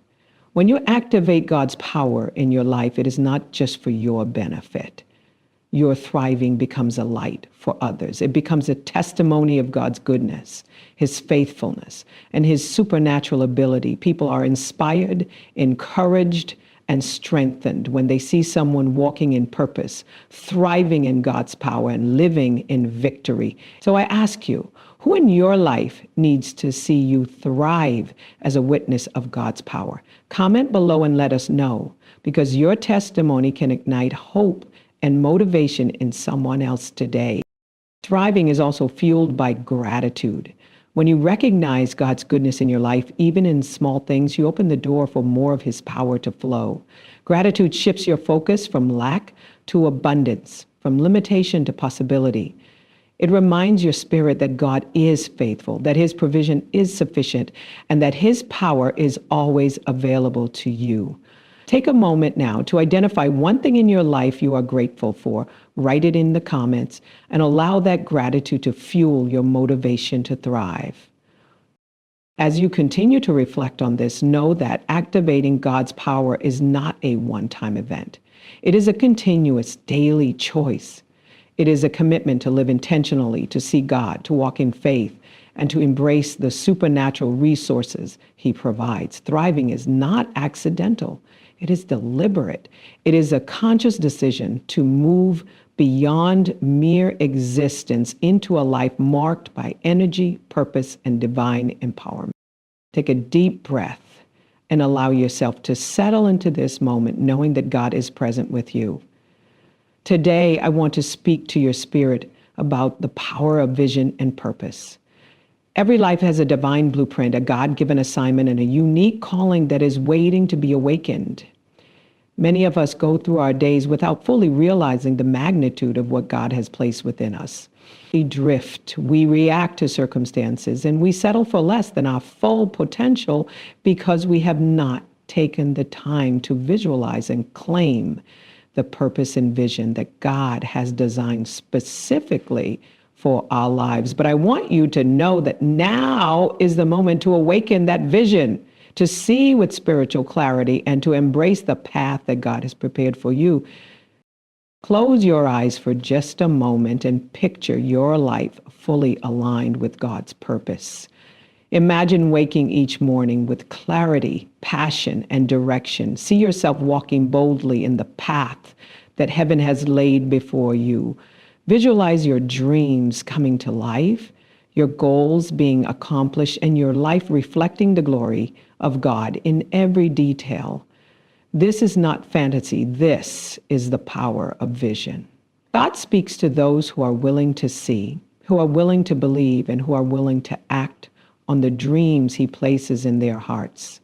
[SPEAKER 1] When you activate God's power in your life, it is not just for your benefit. Your thriving becomes a light for others. It becomes a testimony of God's goodness, His faithfulness, and His supernatural ability. People are inspired, encouraged, and strengthened when they see someone walking in purpose, thriving in God's power, and living in victory. So I ask you, who in your life needs to see you thrive as a witness of God's power? Comment below and let us know, because your testimony can ignite hope and motivation in someone else today. Thriving is also fueled by gratitude. When you recognize God's goodness in your life, even in small things, you open the door for more of His power to flow. Gratitude shifts your focus from lack to abundance, from limitation to possibility. It reminds your spirit that God is faithful, that His provision is sufficient, and that His power is always available to you. Take a moment now to identify one thing in your life you are grateful for. Write it in the comments and allow that gratitude to fuel your motivation to thrive. As you continue to reflect on this, know that activating God's power is not a one-time event. It is a continuous daily choice. It is a commitment to live intentionally, to see God, to walk in faith, and to embrace the supernatural resources He provides. Thriving is not accidental. It is deliberate. It is a conscious decision to move beyond mere existence into a life marked by energy, purpose, and divine empowerment. Take a deep breath and allow yourself to settle into this moment, knowing that God is present with you. Today, I want to speak to your spirit about the power of vision and purpose. Every life has a divine blueprint, a God-given assignment, and a unique calling that is waiting to be awakened. Many of us go through our days without fully realizing the magnitude of what God has placed within us. We drift, we react to circumstances, and we settle for less than our full potential because we have not taken the time to visualize and claim the purpose and vision that God has designed specifically for our lives. But I want you to know that now is the moment to awaken that vision, to see with spiritual clarity, and to embrace the path that God has prepared for you. Close your eyes for just a moment and picture your life fully aligned with God's purpose. Imagine waking each morning with clarity, passion, and direction. See yourself walking boldly in the path that heaven has laid before you. Visualize your dreams coming to life, your goals being accomplished, and your life reflecting the glory of God in every detail. This is not fantasy. This is the power of vision. God speaks to those who are willing to see, who are willing to believe, and who are willing to act on the dreams He places in their hearts.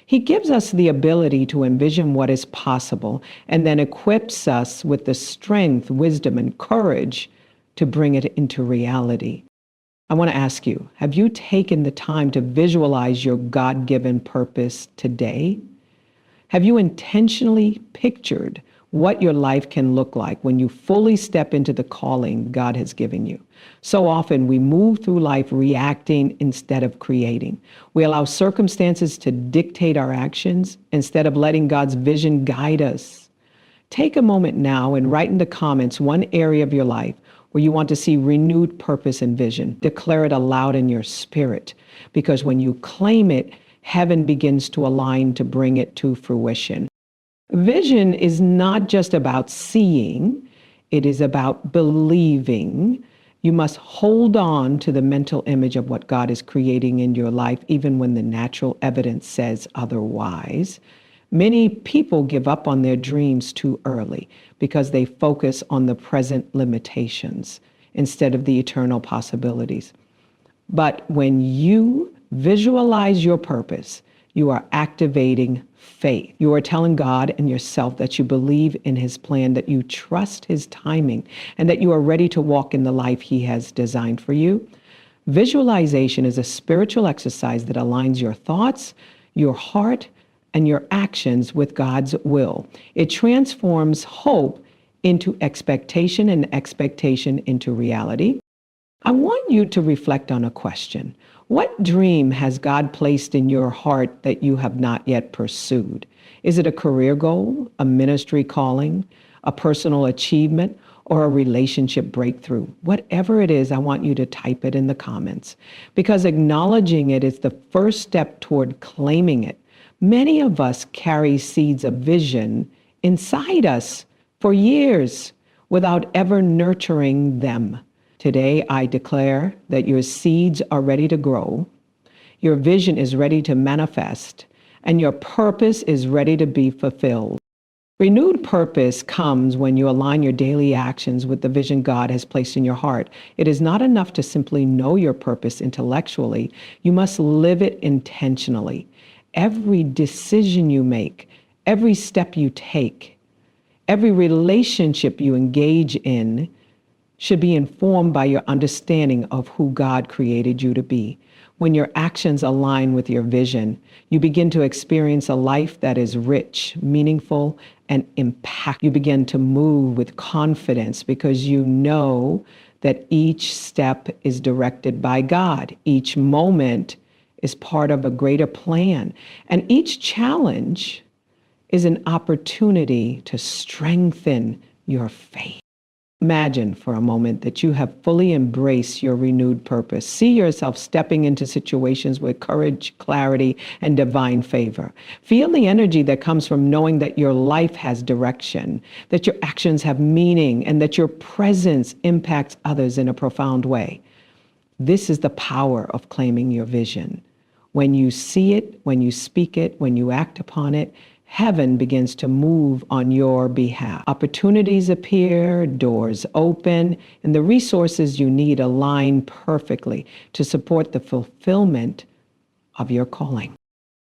[SPEAKER 1] He gives us the ability to envision what is possible and then equips us with the strength, wisdom, and courage to bring it into reality. I want to ask you, have you taken the time to visualize your God-given purpose today? Have you intentionally pictured what your life can look like when you fully step into the calling God has given you? So often we move through life reacting instead of creating. We allow circumstances to dictate our actions instead of letting God's vision guide us. Take a moment now and write in the comments one area of your life where you want to see renewed purpose and vision. Declare it aloud in your spirit, because when you claim it, heaven begins to align to bring it to fruition. Vision is not just about seeing, it is about believing. You must hold on to the mental image of what God is creating in your life, even when the natural evidence says otherwise. Many people give up on their dreams too early because they focus on the present limitations instead of the eternal possibilities. But when you visualize your purpose, you are activating faith. You are telling God and yourself that you believe in His plan, that you trust His timing, and that you are ready to walk in the life He has designed for you. Visualization is a spiritual exercise that aligns your thoughts, your heart, and your actions with God's will. It transforms hope into expectation and expectation into reality. I want you to reflect on a question. What dream has God placed in your heart that you have not yet pursued? Is it a career goal, a ministry calling, a personal achievement, or a relationship breakthrough? Whatever it is, I want you to type it in the comments, because acknowledging it is the first step toward claiming it. Many of us carry seeds of vision inside us for years without ever nurturing them. Today, I declare that your seeds are ready to grow, your vision is ready to manifest, and your purpose is ready to be fulfilled. Renewed purpose comes when you align your daily actions with the vision God has placed in your heart. It is not enough to simply know your purpose intellectually. You must live it intentionally. Every decision you make, every step you take, every relationship you engage in should be informed by your understanding of who God created you to be. When your actions align with your vision, you begin to experience a life that is rich, meaningful, and impactful. You begin to move with confidence because you know that each step is directed by God. Each moment is part of a greater plan. And each challenge is an opportunity to strengthen your faith. Imagine for a moment that you have fully embraced your renewed purpose. See yourself stepping into situations with courage, clarity, and divine favor. Feel the energy that comes from knowing that your life has direction, that your actions have meaning, and that your presence impacts others in a profound way. This is the power of claiming your vision. When you see it, when you speak it, when you act upon it, heaven begins to move on your behalf. Opportunities appear, doors open, and the resources you need align perfectly to support the fulfillment of your calling.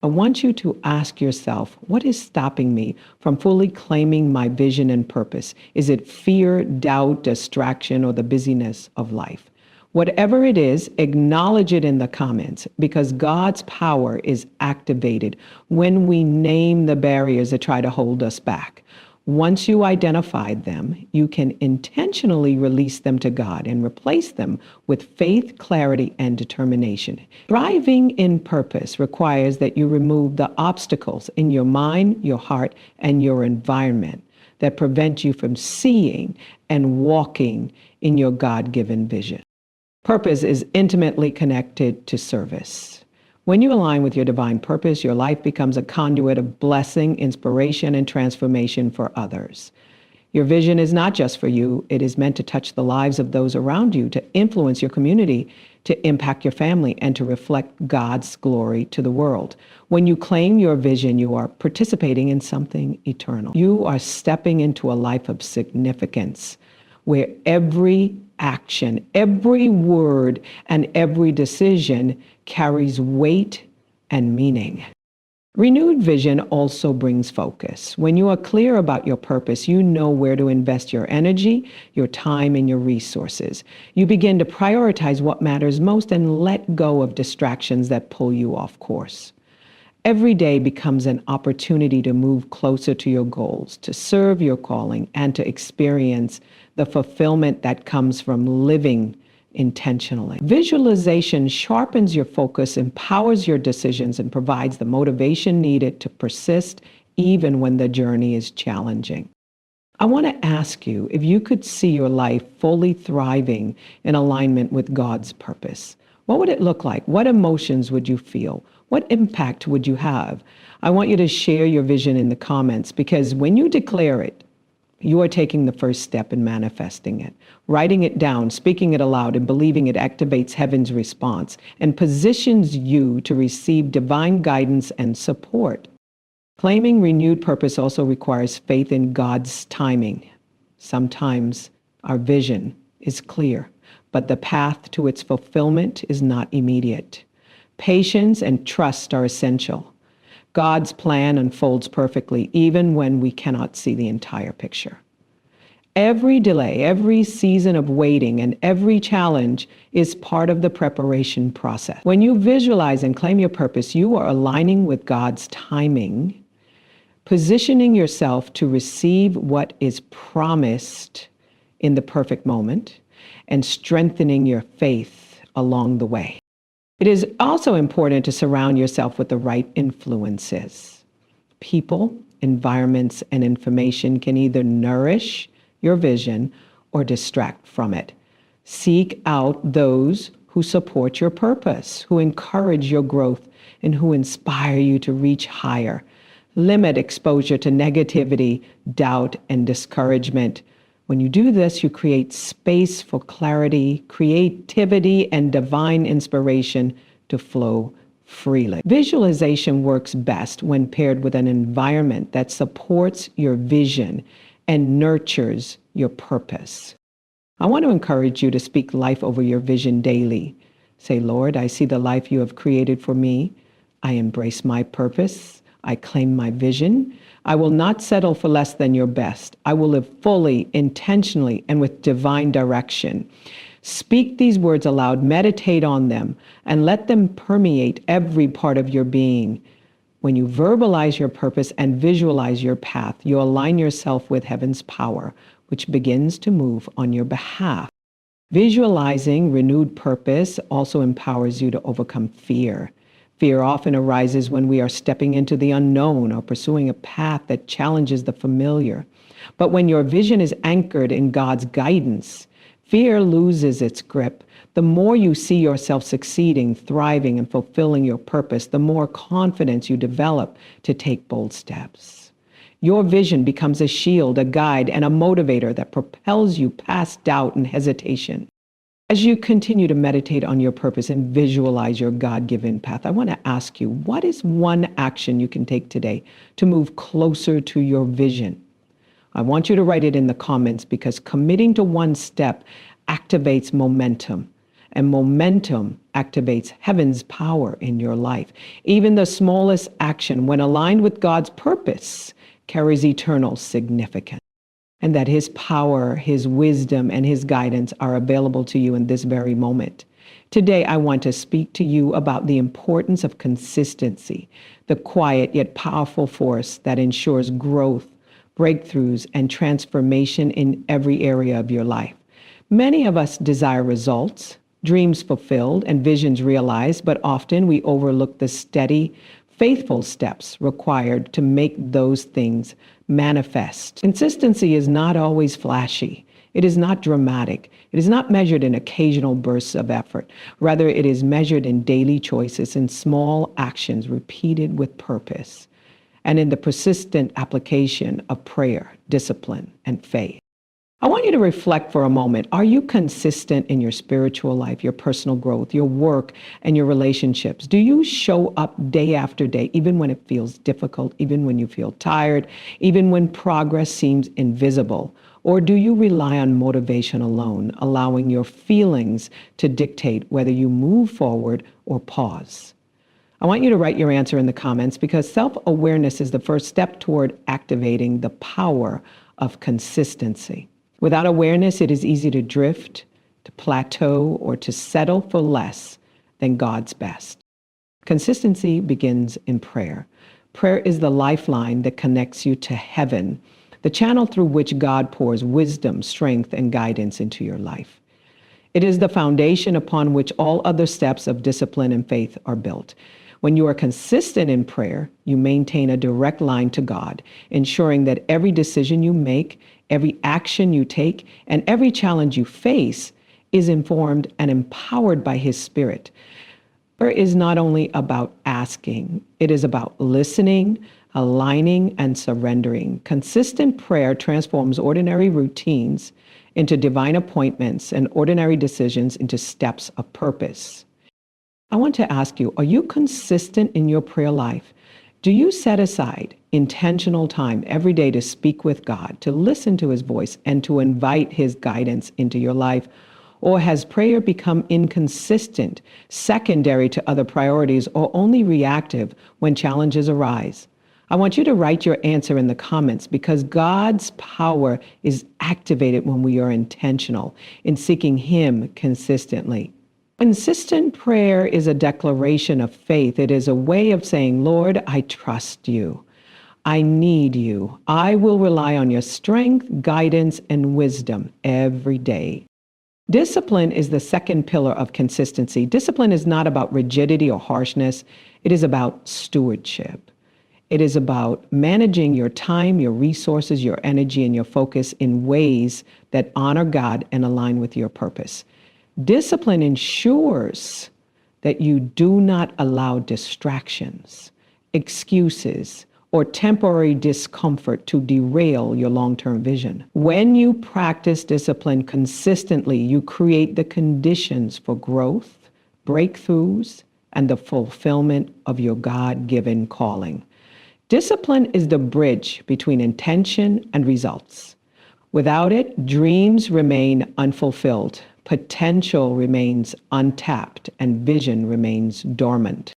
[SPEAKER 1] I want you to ask yourself, what is stopping me from fully claiming my vision and purpose? Is it fear, doubt, distraction, or the busyness of life? Whatever it is, acknowledge it in the comments, because God's power is activated when we name the barriers that try to hold us back. Once you identify them, you can intentionally release them to God and replace them with faith, clarity, and determination. Thriving in purpose requires that you remove the obstacles in your mind, your heart, and your environment that prevent you from seeing and walking in your God-given vision. Purpose is intimately connected to service. When you align with your divine purpose, your life becomes a conduit of blessing, inspiration, and transformation for others. Your vision is not just for you. It is meant to touch the lives of those around you, to influence your community, to impact your family, and to reflect God's glory to the world. When you claim your vision, you are participating in something eternal. You are stepping into a life of significance, where every action, every word, and every decision carries weight and meaning. Renewed vision also brings focus. When you are clear about your purpose, you know where to invest your energy, your time, and your resources. You begin to prioritize what matters most and let go of distractions that pull you off course. Every day becomes an opportunity to move closer to your goals, to serve your calling, and to experience the fulfillment that comes from living intentionally. Visualization sharpens your focus, empowers your decisions, and provides the motivation needed to persist even when the journey is challenging. I want to ask you if you could see your life fully thriving in alignment with God's purpose. What would it look like? What emotions would you feel? What impact would you have? I want you to share your vision in the comments, because when you declare it, you are taking the first step in manifesting it. Writing it down, speaking it aloud, and believing it activates heaven's response and positions you to receive divine guidance and support. Claiming renewed purpose also requires faith in God's timing. Sometimes our vision is clear, but the path to its fulfillment is not immediate. Patience and trust are essential. God's plan unfolds perfectly, even when we cannot see the entire picture. Every delay, every season of waiting, and every challenge is part of the preparation process. When you visualize and claim your purpose, you are aligning with God's timing, positioning yourself to receive what is promised in the perfect moment, and strengthening your faith along the way. It is also important to surround yourself with the right influences. People, environments, and information can either nourish your vision or distract from it. Seek out those who support your purpose, who encourage your growth, and who inspire you to reach higher. Limit exposure to negativity, doubt, and discouragement. When you do this, you create space for clarity, creativity, and divine inspiration to flow freely. Visualization works best when paired with an environment that supports your vision and nurtures your purpose. I want to encourage you to speak life over your vision daily. Say, Lord, I see the life you have created for me. I embrace my purpose. I claim my vision. I will not settle for less than your best. I will live fully, intentionally, and with divine direction. Speak these words aloud, meditate on them, and let them permeate every part of your being. When you verbalize your purpose and visualize your path, you align yourself with heaven's power, which begins to move on your behalf. Visualizing renewed purpose also empowers you to overcome fear. Fear often arises when we are stepping into the unknown or pursuing a path that challenges the familiar. But when your vision is anchored in God's guidance, fear loses its grip. The more you see yourself succeeding, thriving, and fulfilling your purpose, the more confidence you develop to take bold steps. Your vision becomes a shield, a guide, and a motivator that propels you past doubt and hesitation. As you continue to meditate on your purpose and visualize your God-given path, I want to ask you, what is one action you can take today to move closer to your vision? I want you to write it in the comments, because committing to one step activates momentum, and momentum activates heaven's power in your life. Even the smallest action, when aligned with God's purpose, carries eternal significance. And that his power, his wisdom, and his guidance are available to you in this very moment. Today, I want to speak to you about the importance of consistency, the quiet yet powerful force that ensures growth, breakthroughs, and transformation in every area of your life. Many of us desire results, dreams fulfilled, and visions realized, but often we overlook the steady, faithful steps required to make those things manifest. Consistency is not always flashy. It is not dramatic. It is not measured in occasional bursts of effort. Rather, it is measured in daily choices and small actions repeated with purpose, and in the persistent application of prayer, discipline, and faith. I want you to reflect for a moment. Are you consistent in your spiritual life, your personal growth, your work, and your relationships? Do you show up day after day, even when it feels difficult, even when you feel tired, even when progress seems invisible? Or do you rely on motivation alone, allowing your feelings to dictate whether you move forward or pause? I want you to write your answer in the comments, because self-awareness is the first step toward activating the power of consistency. Without awareness, it is easy to drift, to plateau, or to settle for less than God's best. Consistency begins in prayer. Prayer is the lifeline that connects you to heaven, the channel through which God pours wisdom, strength, and guidance into your life. It is the foundation upon which all other steps of discipline and faith are built. When you are consistent in prayer, you maintain a direct line to God, ensuring that every decision you make, every action you take, and every challenge you face is informed and empowered by His Spirit. Prayer is not only about asking, it is about listening, aligning, and surrendering. Consistent prayer transforms ordinary routines into divine appointments and ordinary decisions into steps of purpose. I want to ask you, are you consistent in your prayer life? Do you set aside intentional time every day to speak with God, to listen to His voice, and to invite His guidance into your life? Or has prayer become inconsistent, secondary to other priorities, or only reactive when challenges arise? I want you to write your answer in the comments, because God's power is activated when we are intentional in seeking Him consistently. Consistent prayer is a declaration of faith. It is a way of saying, Lord, I trust you. I need you. I will rely on your strength, guidance, and wisdom every day. Discipline is the second pillar of consistency. Discipline is not about rigidity or harshness. It is about stewardship. It is about managing your time, your resources, your energy, and your focus in ways that honor God and align with your purpose. Discipline ensures that you do not allow distractions, excuses, or temporary discomfort to derail your long-term vision. When you practice discipline consistently, you create the conditions for growth, breakthroughs, and the fulfillment of your God-given calling. Discipline is the bridge between intention and results. Without it, dreams remain unfulfilled, potential remains untapped, and vision remains dormant.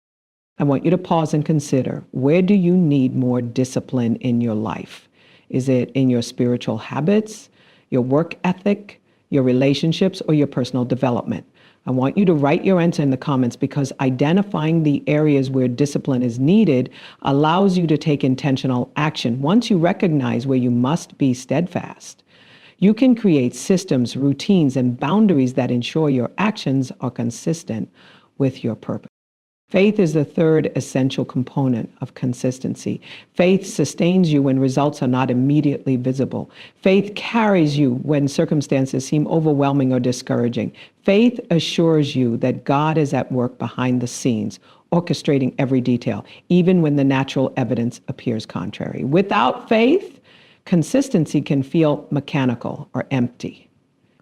[SPEAKER 1] I want you to pause and consider, where do you need more discipline in your life? Is it in your spiritual habits, your work ethic, your relationships, or your personal development? I want you to write your answer in the comments, because identifying the areas where discipline is needed allows you to take intentional action. Once you recognize where you must be steadfast, you can create systems, routines, and boundaries that ensure your actions are consistent with your purpose. Faith is the third essential component of consistency. Faith sustains you when results are not immediately visible. Faith carries you when circumstances seem overwhelming or discouraging. Faith assures you that God is at work behind the scenes, orchestrating every detail, even when the natural evidence appears contrary. Without faith, consistency can feel mechanical or empty.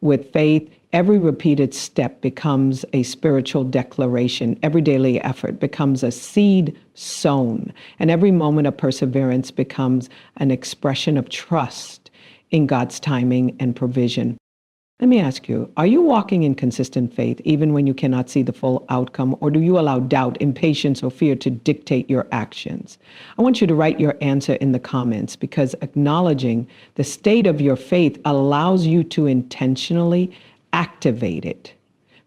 [SPEAKER 1] With faith, Every repeated step becomes a spiritual declaration. Every daily effort becomes a seed sown. And every moment of perseverance becomes an expression of trust in God's timing and provision. Let me ask you, are you walking in consistent faith even when you cannot see the full outcome, or do you allow doubt, impatience, or fear to dictate your actions? I want you to write your answer in the comments, because acknowledging the state of your faith allows you to intentionally activate it.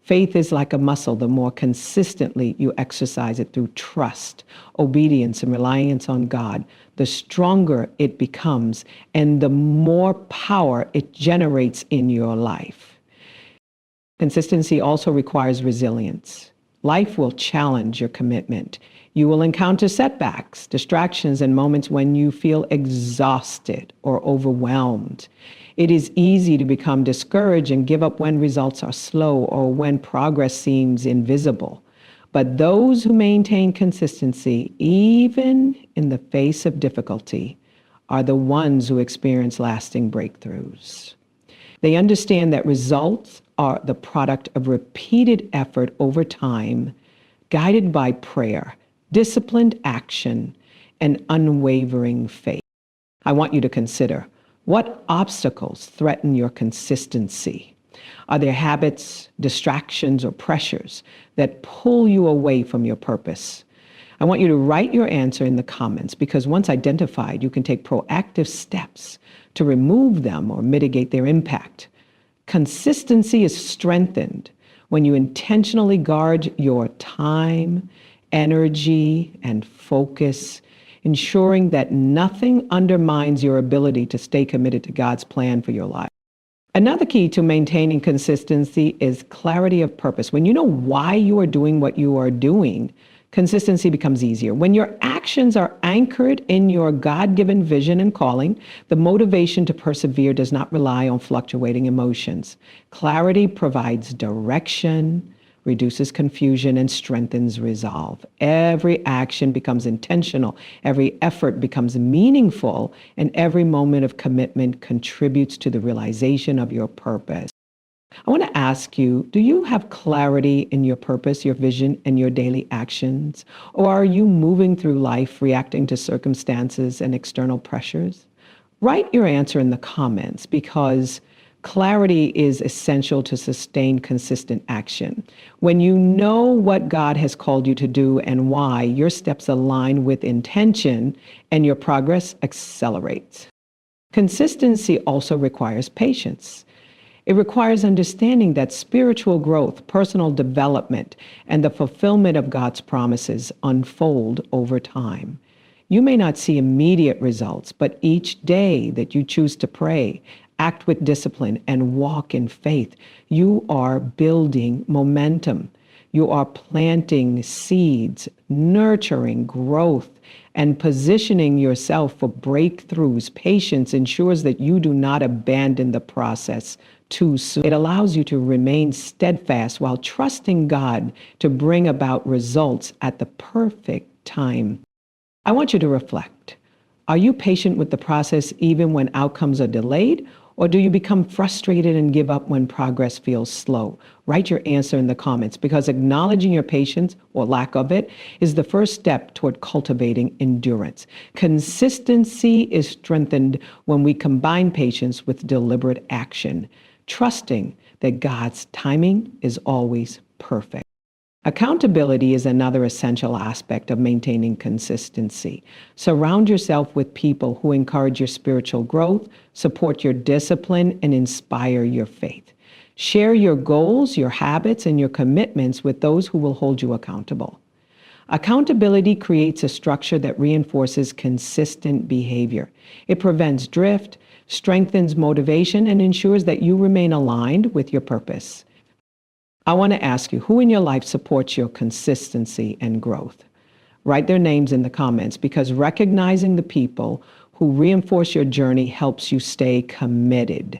[SPEAKER 1] Faith is like a muscle. The more consistently you exercise it through trust, obedience, and reliance on God, the stronger it becomes and the more power it generates in your life. Consistency also requires resilience. Life will challenge your commitment. You will encounter setbacks, distractions, and moments when you feel exhausted or overwhelmed. It is easy to become discouraged and give up when results are slow or when progress seems invisible. But those who maintain consistency, even in the face of difficulty, are the ones who experience lasting breakthroughs. They understand that results are the product of repeated effort over time, guided by prayer, disciplined action, and unwavering faith. I want you to consider, what obstacles threaten your consistency? Are there habits, distractions, or pressures that pull you away from your purpose? I want you to write your answer in the comments, because once identified, you can take proactive steps to remove them or mitigate their impact. Consistency is strengthened when you intentionally guard your time, energy, and focus, ensuring that nothing undermines your ability to stay committed to God's plan for your life. Another key to maintaining consistency is clarity of purpose. When you know why you are doing what you are doing, consistency becomes easier. When your actions are anchored in your God-given vision and calling, the motivation to persevere does not rely on fluctuating emotions. Clarity provides direction, reduces confusion, and strengthens resolve. Every action becomes intentional, every effort becomes meaningful, and every moment of commitment contributes to the realization of your purpose. I want to ask you, do you have clarity in your purpose, your vision, and your daily actions? Or are you moving through life reacting to circumstances and external pressures? Write your answer in the comments, because clarity is essential to sustain consistent action. When you know what God has called you to do and why, your steps align with intention and your progress accelerates. Consistency also requires patience. It requires understanding that spiritual growth, personal development, and the fulfillment of God's promises unfold over time. You may not see immediate results, but each day that you choose to pray, act with discipline, and walk in faith, you are building momentum. You are planting seeds, nurturing growth, and positioning yourself for breakthroughs. Patience ensures that you do not abandon the process too soon. It allows you to remain steadfast while trusting God to bring about results at the perfect time. I want you to reflect. Are you patient with the process even when outcomes are delayed? Or do you become frustrated and give up when progress feels slow? Write your answer in the comments, because acknowledging your patience, or lack of it, is the first step toward cultivating endurance. Consistency is strengthened when we combine patience with deliberate action, trusting that God's timing is always perfect. Accountability is another essential aspect of maintaining consistency. Surround yourself with people who encourage your spiritual growth, support your discipline, and inspire your faith. Share your goals, your habits, and your commitments with those who will hold you accountable. Accountability creates a structure that reinforces consistent behavior. It prevents drift, strengthens motivation, and ensures that you remain aligned with your purpose. I want to ask you, who in your life supports your consistency and growth? Write their names in the comments, because recognizing the people who reinforce your journey helps you stay committed.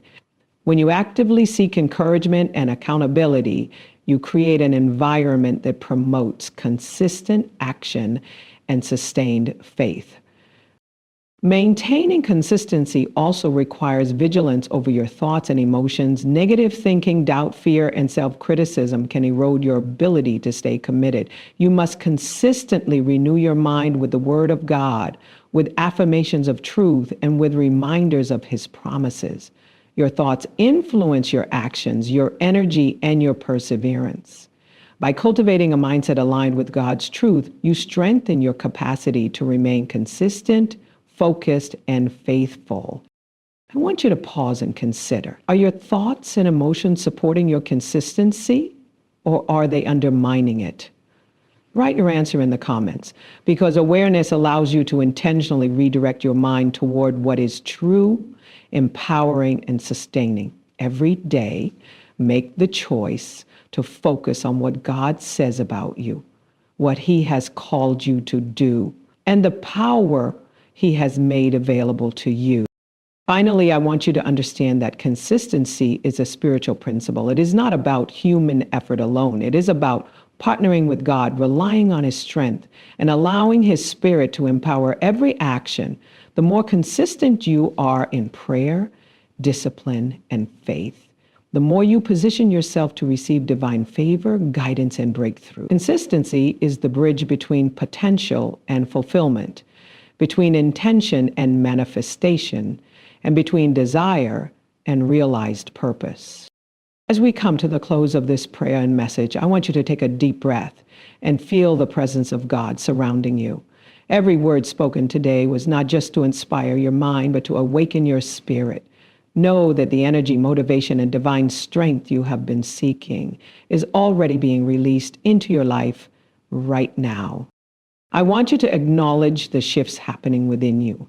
[SPEAKER 1] When you actively seek encouragement and accountability, you create an environment that promotes consistent action and sustained faith. Maintaining consistency also requires vigilance over your thoughts and emotions. Negative thinking, doubt, fear, and self-criticism can erode your ability to stay committed. You must consistently renew your mind with the Word of God, with affirmations of truth, and with reminders of His promises. Your thoughts influence your actions, your energy, and your perseverance. By cultivating a mindset aligned with God's truth, you strengthen your capacity to remain consistent, focused, and faithful. I want you to pause and consider. Are your thoughts and emotions supporting your consistency, or are they undermining it? Write your answer in the comments, because awareness allows you to intentionally redirect your mind toward what is true, empowering, and sustaining. Every day, make the choice to focus on what God says about you, what He has called you to do, and the power He has made available to you. Finally, I want you to understand that consistency is a spiritual principle. It is not about human effort alone. It is about partnering with God, relying on His strength, and allowing His Spirit to empower every action. The more consistent you are in prayer, discipline, and faith, the more you position yourself to receive divine favor, guidance, and breakthrough. Consistency is the bridge between potential and fulfillment, between intention and manifestation, and between desire and realized purpose. As we come to the close of this prayer and message, I want you to take a deep breath and feel the presence of God surrounding you. Every word spoken today was not just to inspire your mind, but to awaken your spirit. Know that the energy, motivation, and divine strength you have been seeking is already being released into your life right now. I want you to acknowledge the shifts happening within you.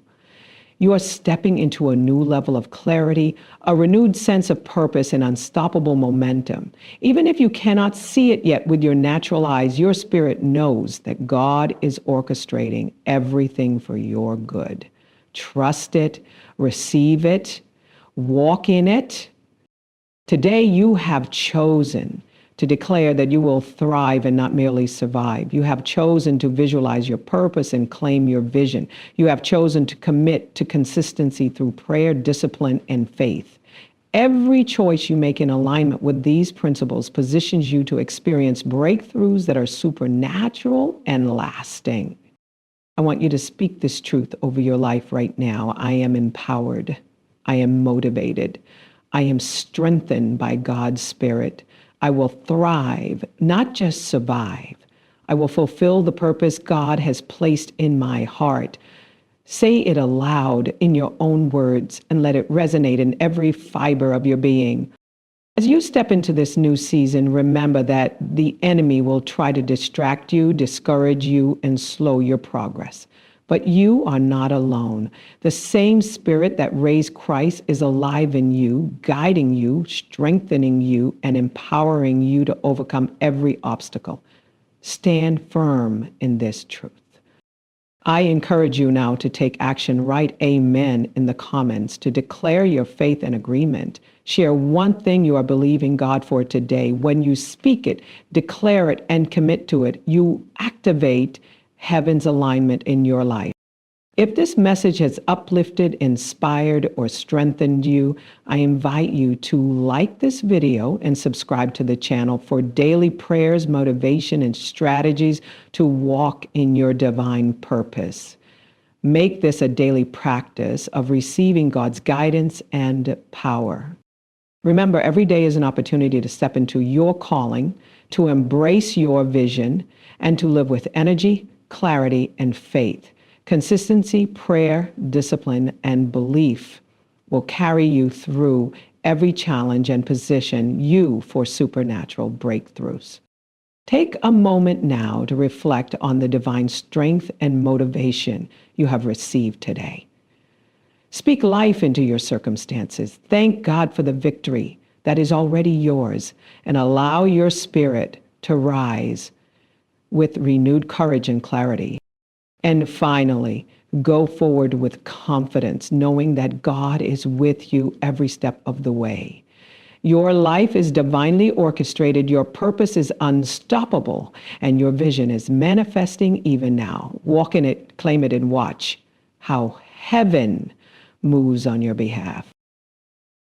[SPEAKER 1] You are stepping into a new level of clarity, a renewed sense of purpose, and unstoppable momentum. Even if you cannot see it yet with your natural eyes, your spirit knows that God is orchestrating everything for your good. Trust it, receive it, walk in it. Today you have chosen to declare that you will thrive and not merely survive. You have chosen to visualize your purpose and claim your vision. You have chosen to commit to consistency through prayer, discipline, and faith. Every choice you make in alignment with these principles positions you to experience breakthroughs that are supernatural and lasting. I want you to speak this truth over your life right now. I am empowered. I am motivated. I am strengthened by God's Spirit. I will thrive, not just survive. I will fulfill the purpose God has placed in my heart. Say it aloud in your own words and let it resonate in every fiber of your being. As you step into this new season, remember that the enemy will try to distract you, discourage you, and slow your progress. But you are not alone. The same Spirit that raised Christ is alive in you, guiding you, strengthening you, and empowering you to overcome every obstacle. Stand firm in this truth. I encourage you now to take action. Write amen in the comments to declare your faith and agreement. Share one thing you are believing God for today. When you speak it, declare it, and commit to it, you activate heaven's alignment in your life. If this message has uplifted, inspired, or strengthened you, I invite you to like this video and subscribe to the channel for daily prayers, motivation, and strategies to walk in your divine purpose. Make this a daily practice of receiving God's guidance and power. Remember, every day is an opportunity to step into your calling, to embrace your vision, and to live with energy, clarity, and faith. Consistency, prayer, discipline, and belief will carry you through every challenge and position you for supernatural breakthroughs. Take a moment now to reflect on the divine strength and motivation you have received today. Speak life into your circumstances. Thank God for the victory that is already yours, and allow your spirit to rise with renewed courage and clarity. And finally, go forward with confidence, knowing that God is with you every step of the way. Your life is divinely orchestrated, your purpose is unstoppable, and your vision is manifesting even now. Walk in it, claim it, and watch how heaven moves on your behalf.